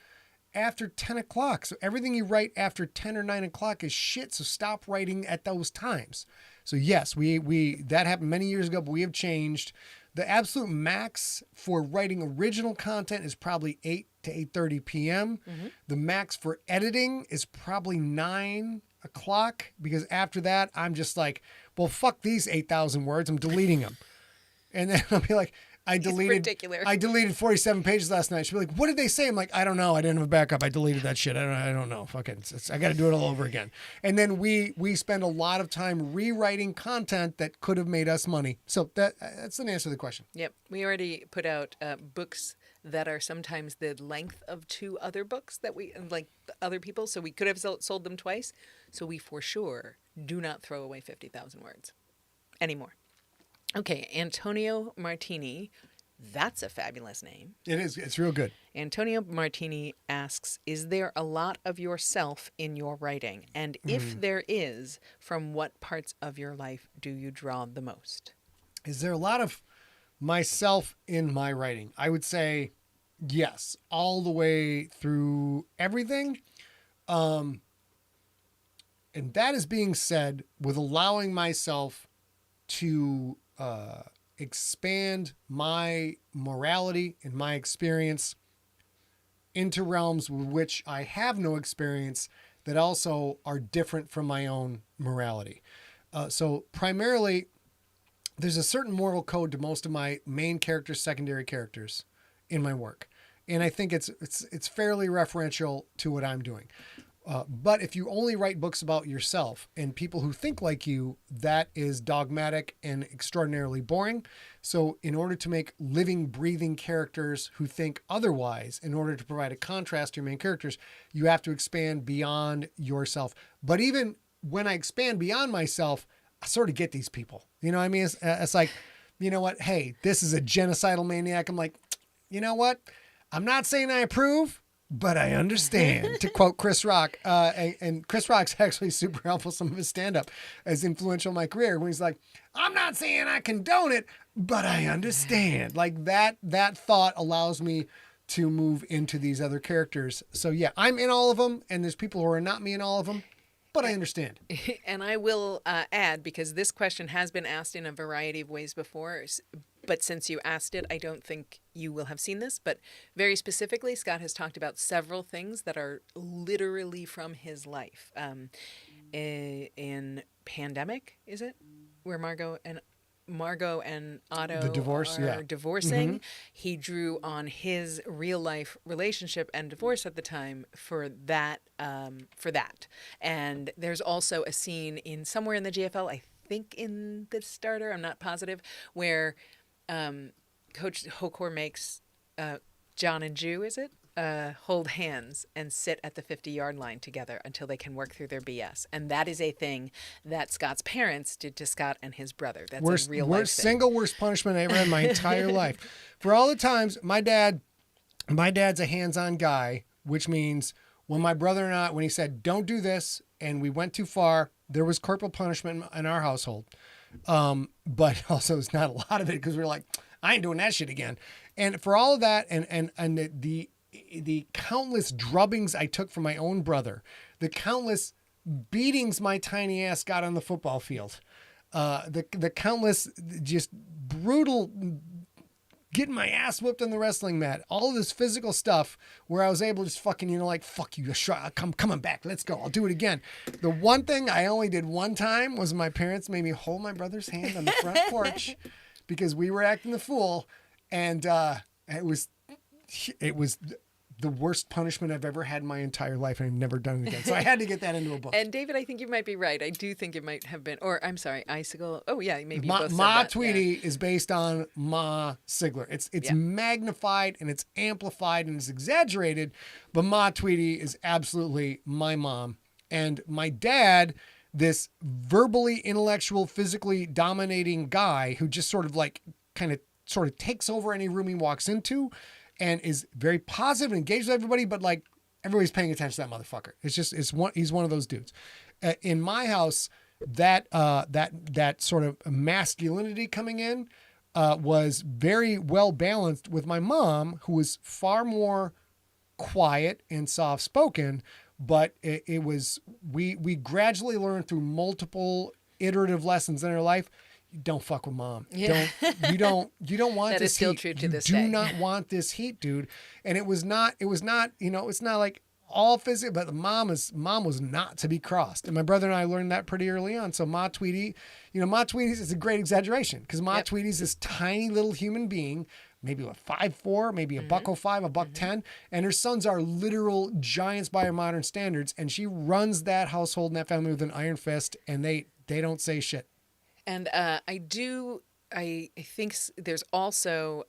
after 10 o'clock. So everything you write after 10 or 9 o'clock is shit. So stop writing at those times. So yes, we that happened many years ago, but we have changed. The absolute max for writing original content is probably 8 to 8:30 p.m. The max for editing is probably 9 o'clock, because after that, I'm just like, well, fuck these 8,000 words. I'm deleting them. And then I'll be like, I deleted 47 pages last night. She'll be like, what did they say? I'm like, I don't know. I didn't have a backup. I deleted that shit. I don't know. Fuck it. I got to do it all over again. And then we spend a lot of time rewriting content that could have made us money. So that's an answer to the question. Yep. We already put out books that are sometimes the length of 2 other books that we, like other people. So we could have sold them twice. So we for sure do not throw away 50,000 words anymore. Okay, Antonio Martini, that's a fabulous name. It is. It's real good. Antonio Martini asks, is there a lot of yourself in your writing? And if there is, from what parts of your life do you draw the most? Is there a lot of myself in my writing? I would say yes, all the way through everything. And that is being said with allowing myself to expand my morality and my experience into realms with which I have no experience that also are different from my own morality. So primarily, there's a certain moral code to most of my main characters, secondary characters in my work. And I think it's fairly referential to what I'm doing. But if you only write books about yourself and people who think like you, that is dogmatic and extraordinarily boring. So in order to make living, breathing characters who think otherwise, in order to provide a contrast to your main characters, you have to expand beyond yourself. But even when I expand beyond myself, I sort of get these people. You know what I mean? It's like, you know what? Hey, this is a genocidal maniac. I'm like, you know what? I'm not saying I approve, but I understand, to quote Chris Rock. And Chris Rock's actually super helpful. Some of his stand-up is influential in my career, when he's like, I'm not saying I condone it, but I understand. Like that thought allows me to move into these other characters. So yeah, I'm in all of them, and there's people who are not me in all of them, but I understand. And I will add, because this question has been asked in a variety of ways before, but since you asked it, I don't think you will have seen this. But very specifically, Scott has talked about several things that are literally from his life. In Pandemic, is it? Where Margot and Margot and Otto The divorce, are yeah. divorcing, he drew on his real life relationship and divorce at the time for that. And there's also a scene in somewhere in the GFL, I think in the starter, I'm not positive, where Coach Hokor makes John and Jew, is it? Hold hands and sit at the 50-yard line together until they can work through their BS. And that is a thing that Scott's parents did to Scott and his brother. That's a real life thing. Single worst punishment I ever had in my entire life. For all the times, my dad's a hands-on guy, which means when my brother and I, when he said, don't do this, and we went too far, there was corporal punishment in our household. But also it's not a lot of it because we were like, I ain't doing that shit again. And for all of that and the countless drubbings I took from my own brother, the countless beatings my tiny ass got on the football field, the countless just brutal getting my ass whipped on the wrestling mat, all of this physical stuff where I was able to just fucking, like, fuck you, come on back, let's go, I'll do it again. The one thing I only did one time was my parents made me hold my brother's hand on the front porch because we were acting the fool, and it was the worst punishment I've ever had in my entire life, and I've never done it again. So I had to get that into a book. And David, I think you might be right. I do think it might have been, or I'm sorry, Icicle. Oh yeah, maybe you both said Ma that. Tweedy is based on Ma Sigler. It's magnified and it's amplified and it's exaggerated, but Ma Tweedy is absolutely my mom. And my dad, this verbally, intellectual, physically dominating guy who just sort of takes over any room he walks into, and is very positive and engaged with everybody, but like everybody's paying attention to that motherfucker. He's one of those dudes. In my house, that sort of masculinity coming in was very well balanced with my mom, who was far more quiet and soft spoken, but we gradually learned through multiple iterative lessons in our life. Don't fuck with mom. Yeah. You don't want that this is still heat. true to this You day. do not want this heat, dude. And it was not, it's not like all physical, but mom was not to be crossed. And my brother and I learned that pretty early on. So Ma Tweedy, Ma Tweedy's is a great exaggeration because Ma Tweedy's this tiny little human being, maybe 5'4", maybe a $105, a $110, and her sons are literal giants by our modern standards. And she runs that household and that family with an iron fist, and they don't say shit. And I think there's also,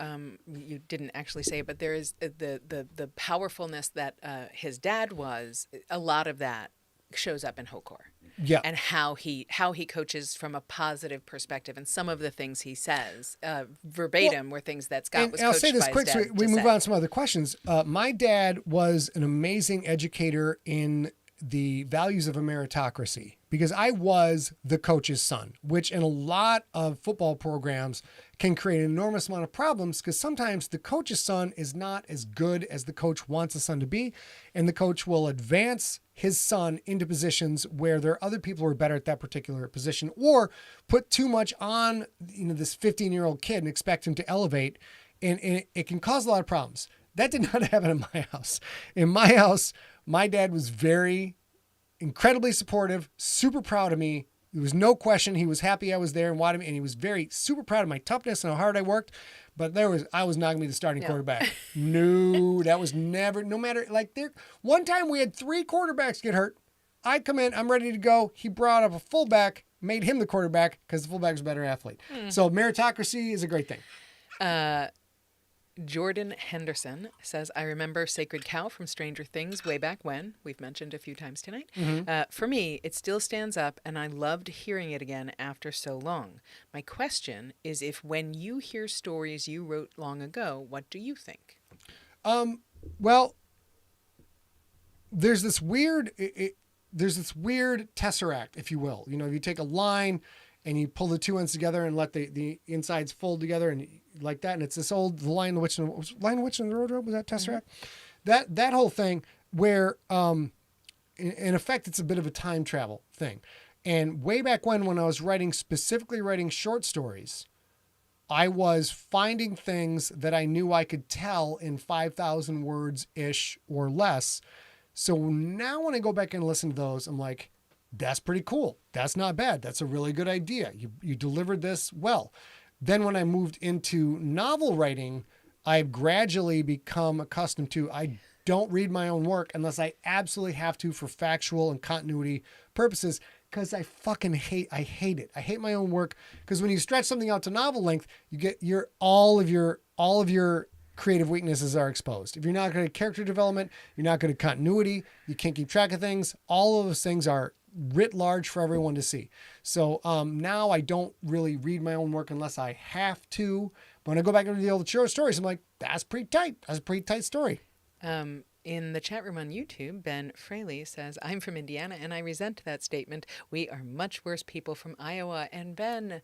you didn't actually say it, but there is the powerfulness that his dad was. A lot of that shows up in Hokor. Yeah. And how he coaches from a positive perspective, and some of the things he says verbatim were things that Scott was coached by his dad. I'll say this quick so we move on to some other questions. My dad was an amazing educator in the values of a meritocracy because I was the coach's son, which in a lot of football programs can create an enormous amount of problems because sometimes the coach's son is not as good as the coach wants the son to be, and the coach will advance his son into positions where there are other people who are better at that particular position, or put too much on this 15-year-old kid and expect him to elevate, and it can cause a lot of problems. That did not happen in my house. In my house, my dad was incredibly supportive, super proud of me. There was no question. He was happy I was there and wanted me, and he was super proud of my toughness and how hard I worked. But I was not going to be the starting quarterback. No, that was never, no matter, one time we had 3 quarterbacks get hurt. I come in, I'm ready to go. He brought up a fullback, made him the quarterback because the fullback was a better athlete. So meritocracy is a great thing. Jordan Henderson says, I remember Sacred Cow from Stranger Things way back when. We've mentioned a few times tonight. For me, it still stands up, and I loved hearing it again after so long. My question is if when you hear stories you wrote long ago, what do you think? Well, there's this weird tesseract, if you will. You take a line and you pull the two ends together and let the insides fold together and like that. And it's this old The Lion, the Witch, and the Wardrobe. Was that Tesseract? That whole thing where, in effect, it's a bit of a time travel thing. And way back when I was specifically writing short stories, I was finding things that I knew I could tell in 5,000 words-ish or less. So now when I go back and listen to those, I'm like, That's pretty cool. That's not bad. That's a really good idea. You delivered this well. Then when I moved into novel writing, I've gradually become accustomed to, I don't read my own work unless I absolutely have to for factual and continuity purposes, because I hate it. I hate my own work, because when you stretch something out to novel length, you get all of your creative weaknesses are exposed. If you're not good at character development, you're not good at continuity, you can't keep track of things. All of those things are writ large for everyone to see. So now I don't really read my own work unless I have to. But when I go back into the old short stories, I'm like, that's pretty tight. That's a pretty tight story. In the chat room on YouTube, Ben Fraley says, I'm from Indiana and I resent that statement. We are much worse people from Iowa. And Ben,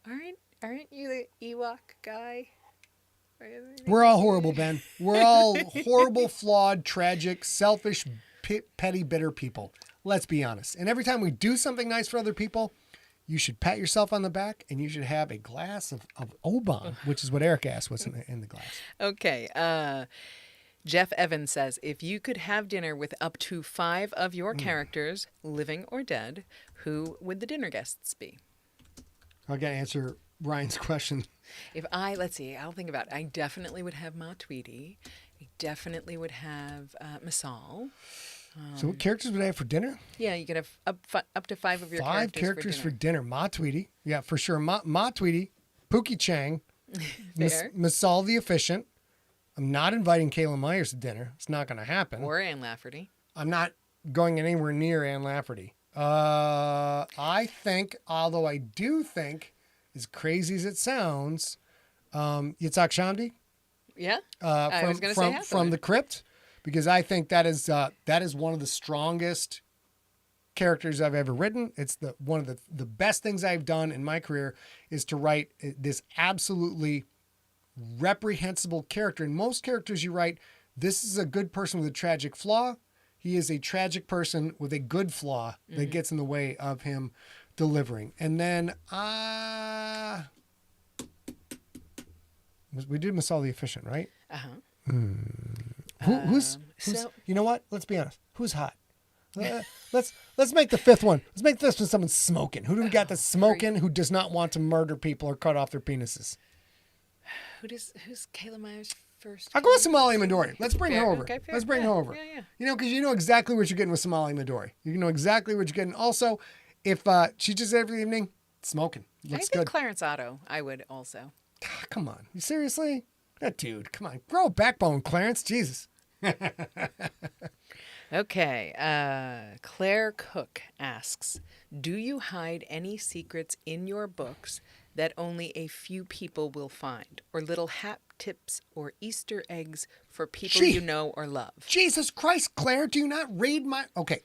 aren't you the Ewok guy? We're all horrible, Ben. We're all horrible, flawed, tragic, selfish, petty, bitter people. Let's be honest. And every time we do something nice for other people, you should pat yourself on the back and you should have a glass of Oban, which is what Eric asked what's in the glass. Okay. Jeff Evans says, if you could have dinner with up to 5 of your characters, living or dead, who would the dinner guests be? I got to answer Ryan's question. Let's see, I'll think about it. I definitely would have Ma Tweedy. I definitely would have Masal. So what characters would I have for dinner? Yeah, you could have up to 5 of your 5 characters for dinner. Ma Tweedy. Yeah, for sure. Ma Tweedy, Pookie Chang, Masal the Efficient. I'm not inviting Kayla Myers to dinner. It's not going to happen. Or Ann Lafferty. I'm not going anywhere near Ann Lafferty. I think, although I do think, as crazy as it sounds, Yitzhak Shamdi. Yeah, I was going to say from the Crypt, because I think that is one of the strongest characters I've ever written. It's one of the best things I've done in my career is to write this absolutely reprehensible character. And most characters you write, this is a good person with a tragic flaw. He is a tragic person with a good flaw that gets in the way of him delivering. And then we did Masal the Efficient, right? Who's you know what? Let's be honest. Who's hot? Let's make the 5th one. Let's make this one someone smoking. Who do we got that's smoking who does not want to murder people or cut off their penises? Who's Kayla Myers' first? I'll go with Somali Midori. Let's bring her over. Okay, fair. Let's bring her over. Yeah. You know, because you know exactly what you're getting with Somali Midori. You know exactly what you're getting. Also, if she just every evening smoking, looks I think good. Clarence Otto, I would also. Come on, you seriously? That dude, come on, grow a backbone, Clarence. Jesus. Okay. Claire Cook asks, do you hide any secrets in your books that only a few people will find, or little hat tips or Easter eggs for people you know or love? Jesus Christ, Claire, do you not read my... Okay,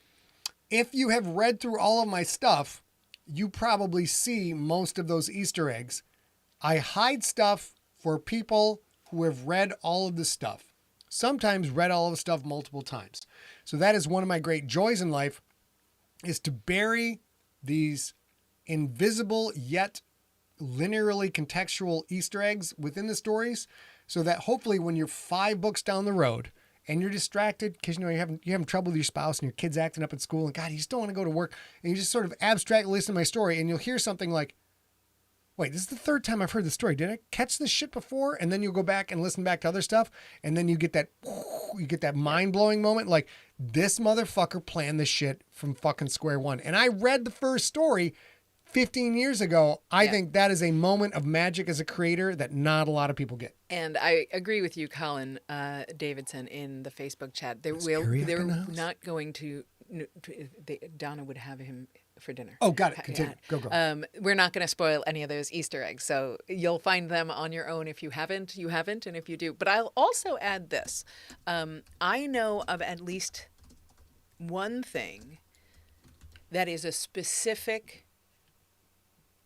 if you have read through all of my stuff, you probably see most of those Easter eggs. I hide stuff for people who have read all of the stuff. Sometimes read all of the stuff multiple times. So that is one of my great joys in life, is to bury these invisible yet linearly contextual Easter eggs within the stories, so that hopefully when you're 5 books down the road and you're distracted because you're having trouble with your spouse and your kid's acting up at school and God, you just don't want to go to work, and you just sort of abstractly listen to my story and you'll hear something like, wait, this is the 3rd time I've heard the story. Did I catch this shit before? And then you'll go back and listen back to other stuff, and then you get that mind-blowing moment like, this motherfucker planned this shit from fucking square one. And I read the first story 15 years ago. I think that is a moment of magic as a creator that not a lot of people get. And I agree with you, Colin Davidson, in the Facebook chat. They're not going to. Donna would have him for dinner. Oh, got it. Continue. Go. We're not going to spoil any of those Easter eggs, so you'll find them on your own. If you haven't, you haven't, and if you do. But I'll also add this. I know of at least one thing that is a specific.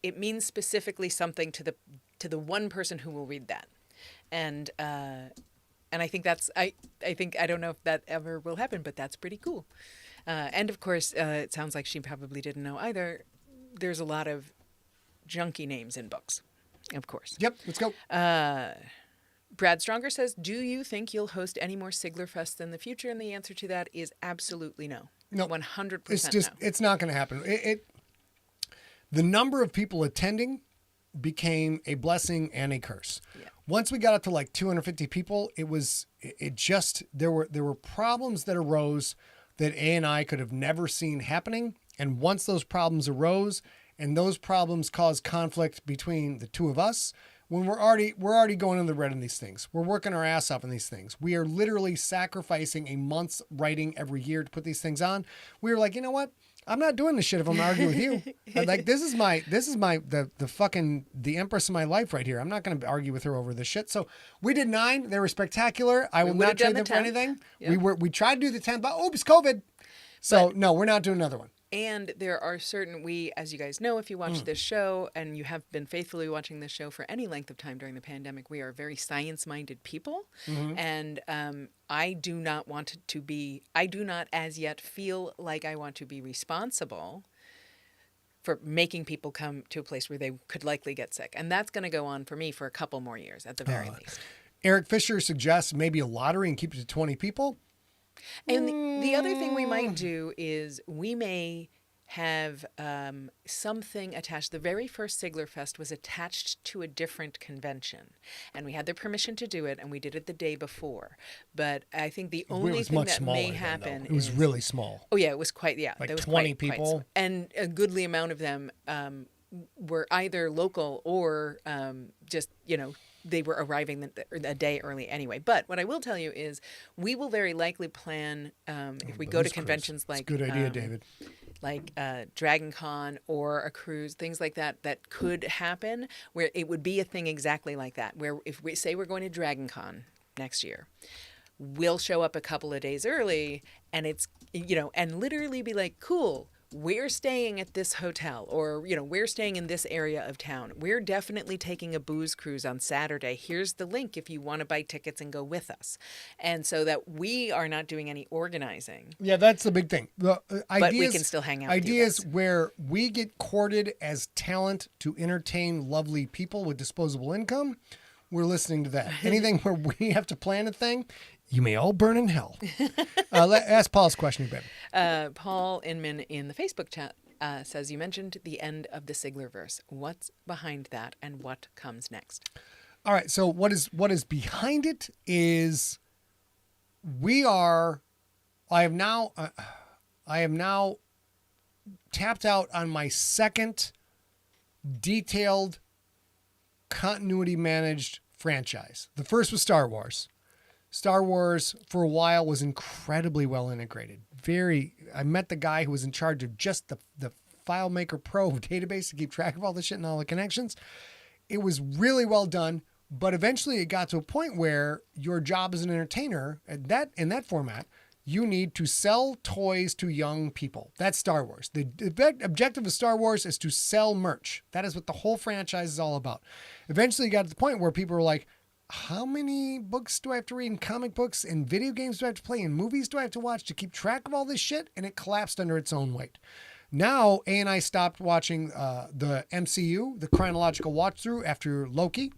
It means specifically something to the one person who will read that, and I think that's I don't know if that ever will happen, but that's pretty cool. And of course, it sounds like she probably didn't know either. There's a lot of junkie names in books, of course. Yep, let's go. Brad Stronger says, do you think you'll host any more Sigler Fests in the future? And the answer to that is absolutely no. No. 100% It's just, no. it's not going to happen. The number of people attending became a blessing and a curse. Yeah. Once we got up to like 250 people, there were problems that arose that A and I could have never seen happening. And once those problems arose and those problems caused conflict between the two of us, when we're already going in the red in these things. We're working our ass off in these things. We are literally sacrificing a month's writing every year to put these things on. We were like, you know what? I'm not doing this shit if I'm arguing with you. Like, this is the empress of my life right here. I'm not going to argue with her over this shit. So we did 9. They were spectacular. I will not trade them for anything. Yep. We tried to do the 10, but oops, COVID. So no, we're not doing another one. And there are certain, as you guys know, if you watch this show and you have been faithfully watching this show for any length of time during the pandemic, we are very science-minded people. Mm-hmm. And I do not as yet feel like I want to be responsible for making people come to a place where they could likely get sick. And that's going to go on for me for a couple more years at the very least. Eric Fisher suggests maybe a lottery and keep it to 20 people. And the other thing we might do is we may have something attached. The very first Sigler Fest was attached to a different convention. And we had their permission to do it, and we did it the day before. But I think the only thing that may happen It was really small. Oh, yeah, it was quite, Like there was 20 quite people. and a goodly amount of them were either local or just, they were arriving a day early anyway. But what I will tell you is we will very likely plan, if we go to conventions like... Good idea, David. Like Dragon Con or a cruise, things like that could happen, where it would be a thing exactly like that, where if we say we're going to Dragon Con next year, we'll show up a couple of days early and it's, and literally be like, cool, we're staying at this hotel, or, we're staying in this area of town. We're definitely taking a booze cruise on Saturday. Here's the link if you want to buy tickets and go with us. And so that we are not doing any organizing. Yeah, that's the big thing. But we can still hang out with you Ideas guys. where we get courted as talent to entertain lovely people with disposable income, we're listening to that. Anything where we have to plan a thing, you may all burn in hell. Ask Paul's question, babe. Paul Inman in the Facebook chat says, you mentioned the end of the Sigler verse. What's behind that and what comes next? All right. So what is behind it is I have now tapped out on my second detailed continuity managed franchise. The first was Star Wars. Star Wars for a while was incredibly well integrated. I met the guy who was in charge of just the FileMaker Pro database to keep track of all the shit and all the connections. It was really well done, but eventually it got to a point where your job as an entertainer in that format, you need to sell toys to young people. That's Star Wars. The objective of Star Wars is to sell merch. That is what the whole franchise is all about. Eventually it got to the point where people were like, how many books do I have to read, and comic books and video games do I have to play, and movies do I have to watch to keep track of all this shit? And it collapsed under its own weight. Now, A and I stopped watching the MCU, the chronological watch through after Loki.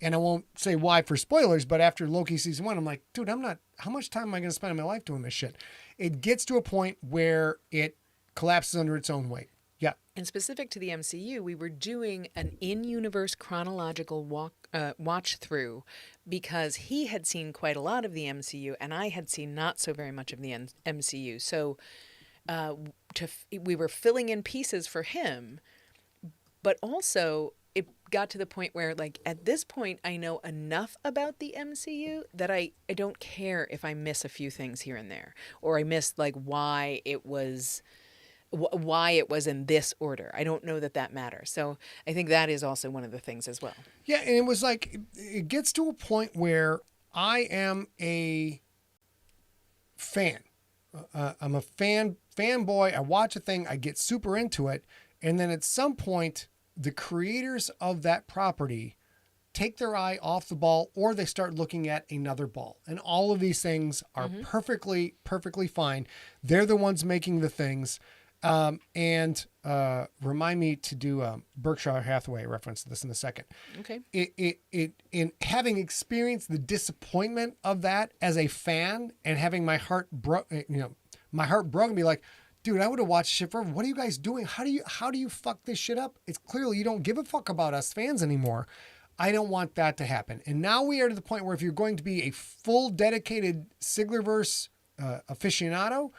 And I won't say why for spoilers, but after Loki season 1, I'm like, dude, how much time am I going to spend in my life doing this shit? It gets to a point where it collapses under its own weight. Yeah. And specific to the MCU, we were doing an in-universe chronological watch through because he had seen quite a lot of the MCU and I had seen not so very much of the MCU. So we were filling in pieces for him, but also it got to the point where, like, at this point, I know enough about the MCU that I don't care if I miss a few things here and there, or I miss, like, why it was in this order. I don't know that matters. So I think that is also one of the things as well. Yeah, and it was like, it gets to a point where I am a fan. I'm a fanboy. I watch a thing, I get super into it, and then at some point, the creators of that property take their eye off the ball, or they start looking at another ball. And all of these things are perfectly fine. They're the ones making the things. And remind me to do a Berkshire Hathaway reference to this in a second. Okay. In having experienced the disappointment of that as a fan and having my heart my heart broken, be like, dude, I would have watched shit forever. What are you guys doing? How do you fuck this shit up? It's clearly you don't give a fuck about us fans anymore. I don't want that to happen. And now we are to the point where if you're going to be a full dedicated Siglerverse aficionado,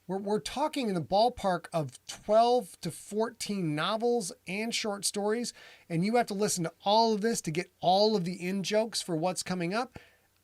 we're talking in the ballpark of 12 to 14 novels and short stories, and you have to listen to all of this to get all of the in-jokes for what's coming up.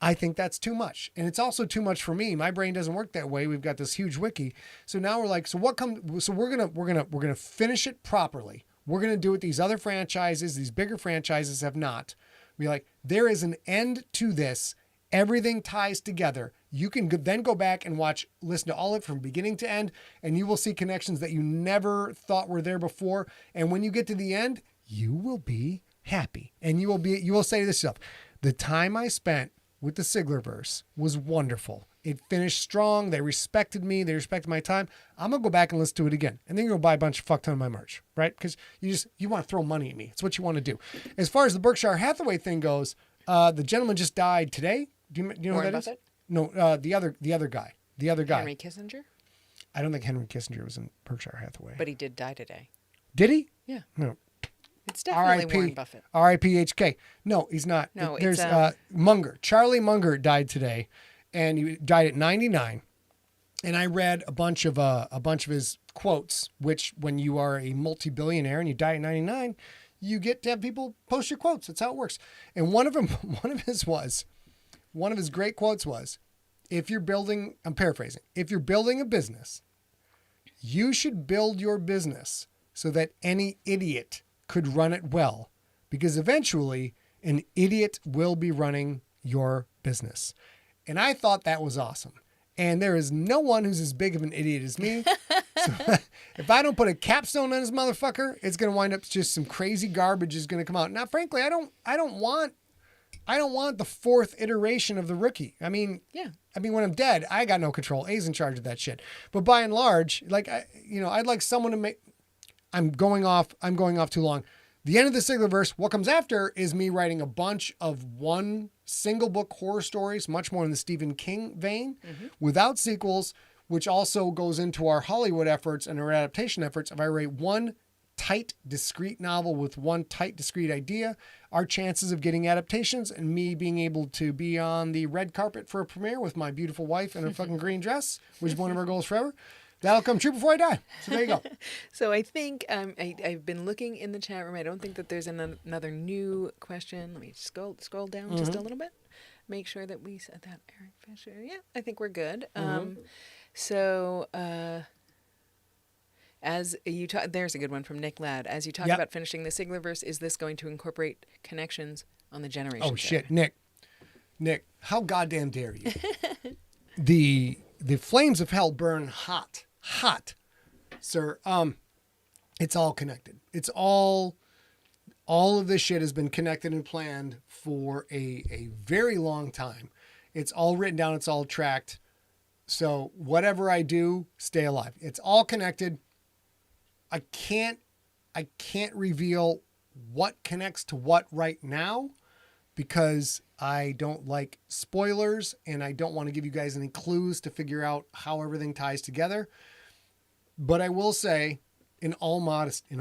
I think that's too much. And it's also too much for me. My brain doesn't work that way. We've got this huge wiki. So now we're like, so we're going to finish it properly. We're going to do what these other franchises, these bigger franchises have not. Be like, there is an end to this. Everything ties together. You can then go back and listen to all of it from beginning to end, and you will see connections that you never thought were there before. And when you get to the end, you will be happy. And you will say to yourself, the time I spent with the Siglerverse was wonderful. It finished strong. They respected me. They respected my time. I'm going to go back and listen to it again. And then you're going to buy a bunch of fuck ton of my merch, right? Because you want to throw money at me. It's what you want to do. As far as the Berkshire Hathaway thing goes, the gentleman just died today. Do you know Warren who that is? Buffett? No, the other guy. The other guy. Henry Kissinger? I don't think Henry Kissinger was in Berkshire Hathaway. But he did die today. Did he? Yeah. No. It's definitely Warren Buffett. R.I.P. HK. No, he's not. No, There's it's Munger. Charlie Munger died today, and he died at 99. And I read a bunch of his quotes, which when you are a multi-billionaire and you die at 99, you get to have people post your quotes. That's how it works. And one of his great quotes was, I'm paraphrasing, if you're building a business, you should build your business so that any idiot could run it well, because eventually an idiot will be running your business. And I thought that was awesome. And there is no one who's as big of an idiot as me. So if I don't put a capstone on this motherfucker, it's going to wind up just some crazy garbage is going to come out. Now, frankly, I don't want the fourth iteration of the rookie. I mean, when I'm dead, I got no control. A's in charge of that shit. But by and large, I'd like someone to make. I'm going off too long. The end of the Siglerverse, what comes after is me writing a bunch of one single book horror stories, much more in the Stephen King vein, without sequels, which also goes into our Hollywood efforts and our adaptation efforts. If I write one tight, discrete novel with one tight, discrete idea, our chances of getting adaptations and me being able to be on the red carpet for a premiere with my beautiful wife in her fucking green dress, which is one of our goals forever, that'll come true before I die. So there you go. So I think I've been looking in the chat room. I don't think that there's another new question. Let me scroll down just a little bit. Make sure that we said that. Eric Fisher. Yeah, I think we're good. So as you talk, there's a good one from Nick Ladd. As you talk about finishing the Siglerverse, is this going to incorporate connections on the generation? Oh shit, Nick, how goddamn dare you? The flames of hell burn hot, sir. It's all connected. It's all of this shit has been connected and planned for a very long time. It's all written down. It's all tracked. So whatever I do, stay alive. It's all connected. I can't reveal what connects to what right now because I don't like spoilers and I don't want to give you guys any clues to figure out how everything ties together. But I will say, in all modesty,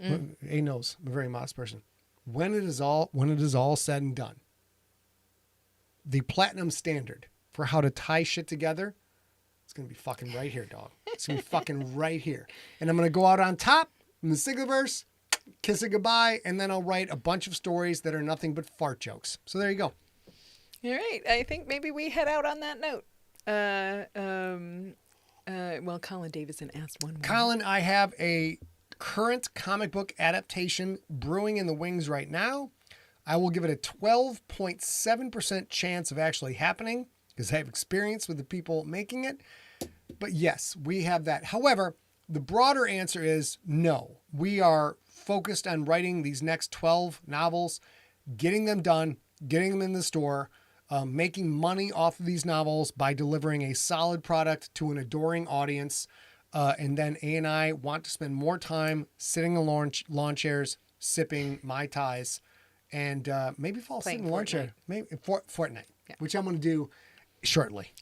A knows, I'm a very modest person. When it is all said and done, the platinum standard for how to tie shit together, it's going to be fucking right here, dog. It's going to be fucking right here. And I'm going to go out on top in the Siglerverse, kiss it goodbye, and then I'll write a bunch of stories that are nothing but fart jokes. So there you go. All right. I think maybe we head out on that note. Well, Colin Davison asked one more. Colin, I have a current comic book adaptation brewing in the wings right now. I will give it a 12.7% chance of actually happening because I have experience with the people making it. But yes, we have that. However, the broader answer is no. We are focused on writing these next 12 novels, getting them done, getting them in the store, making money off of these novels by delivering a solid product to an adoring audience. And then A and I want to spend more time sitting in lawn chairs, sipping Mai Tais, and maybe fall asleep in the lawn chair. Maybe Fortnite, which I'm going to do shortly.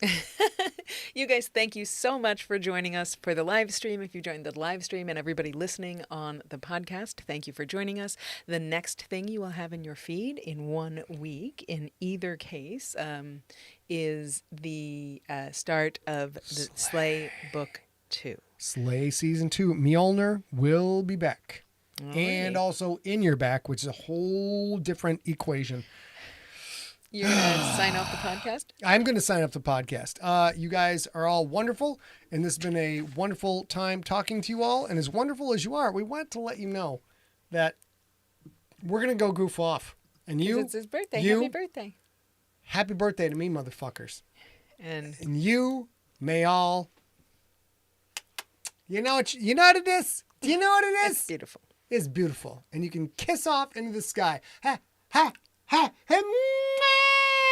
You guys, thank you so much for joining us for the live stream. If you joined the live stream, and everybody listening on the podcast, thank you for joining us. The next thing you will have in your feed in 1 week, in either case, is the start of the Slay Book 2. Slay Season 2. Mjolnir will be back. Alrighty. And also In Your Back, which is a whole different equation. You're going to sign off the podcast? I'm going to sign up the podcast. You guys are all wonderful, and this has been a wonderful time talking to you all. And as wonderful as you are, we want to let you know that we're going to go goof off. And you, it's his birthday. Happy birthday. Happy birthday to me, motherfuckers. And you may all, you know what it is? Do you know what it is? it's beautiful. It's beautiful. And you can kiss off into the sky. Ha, ha, ha, ha.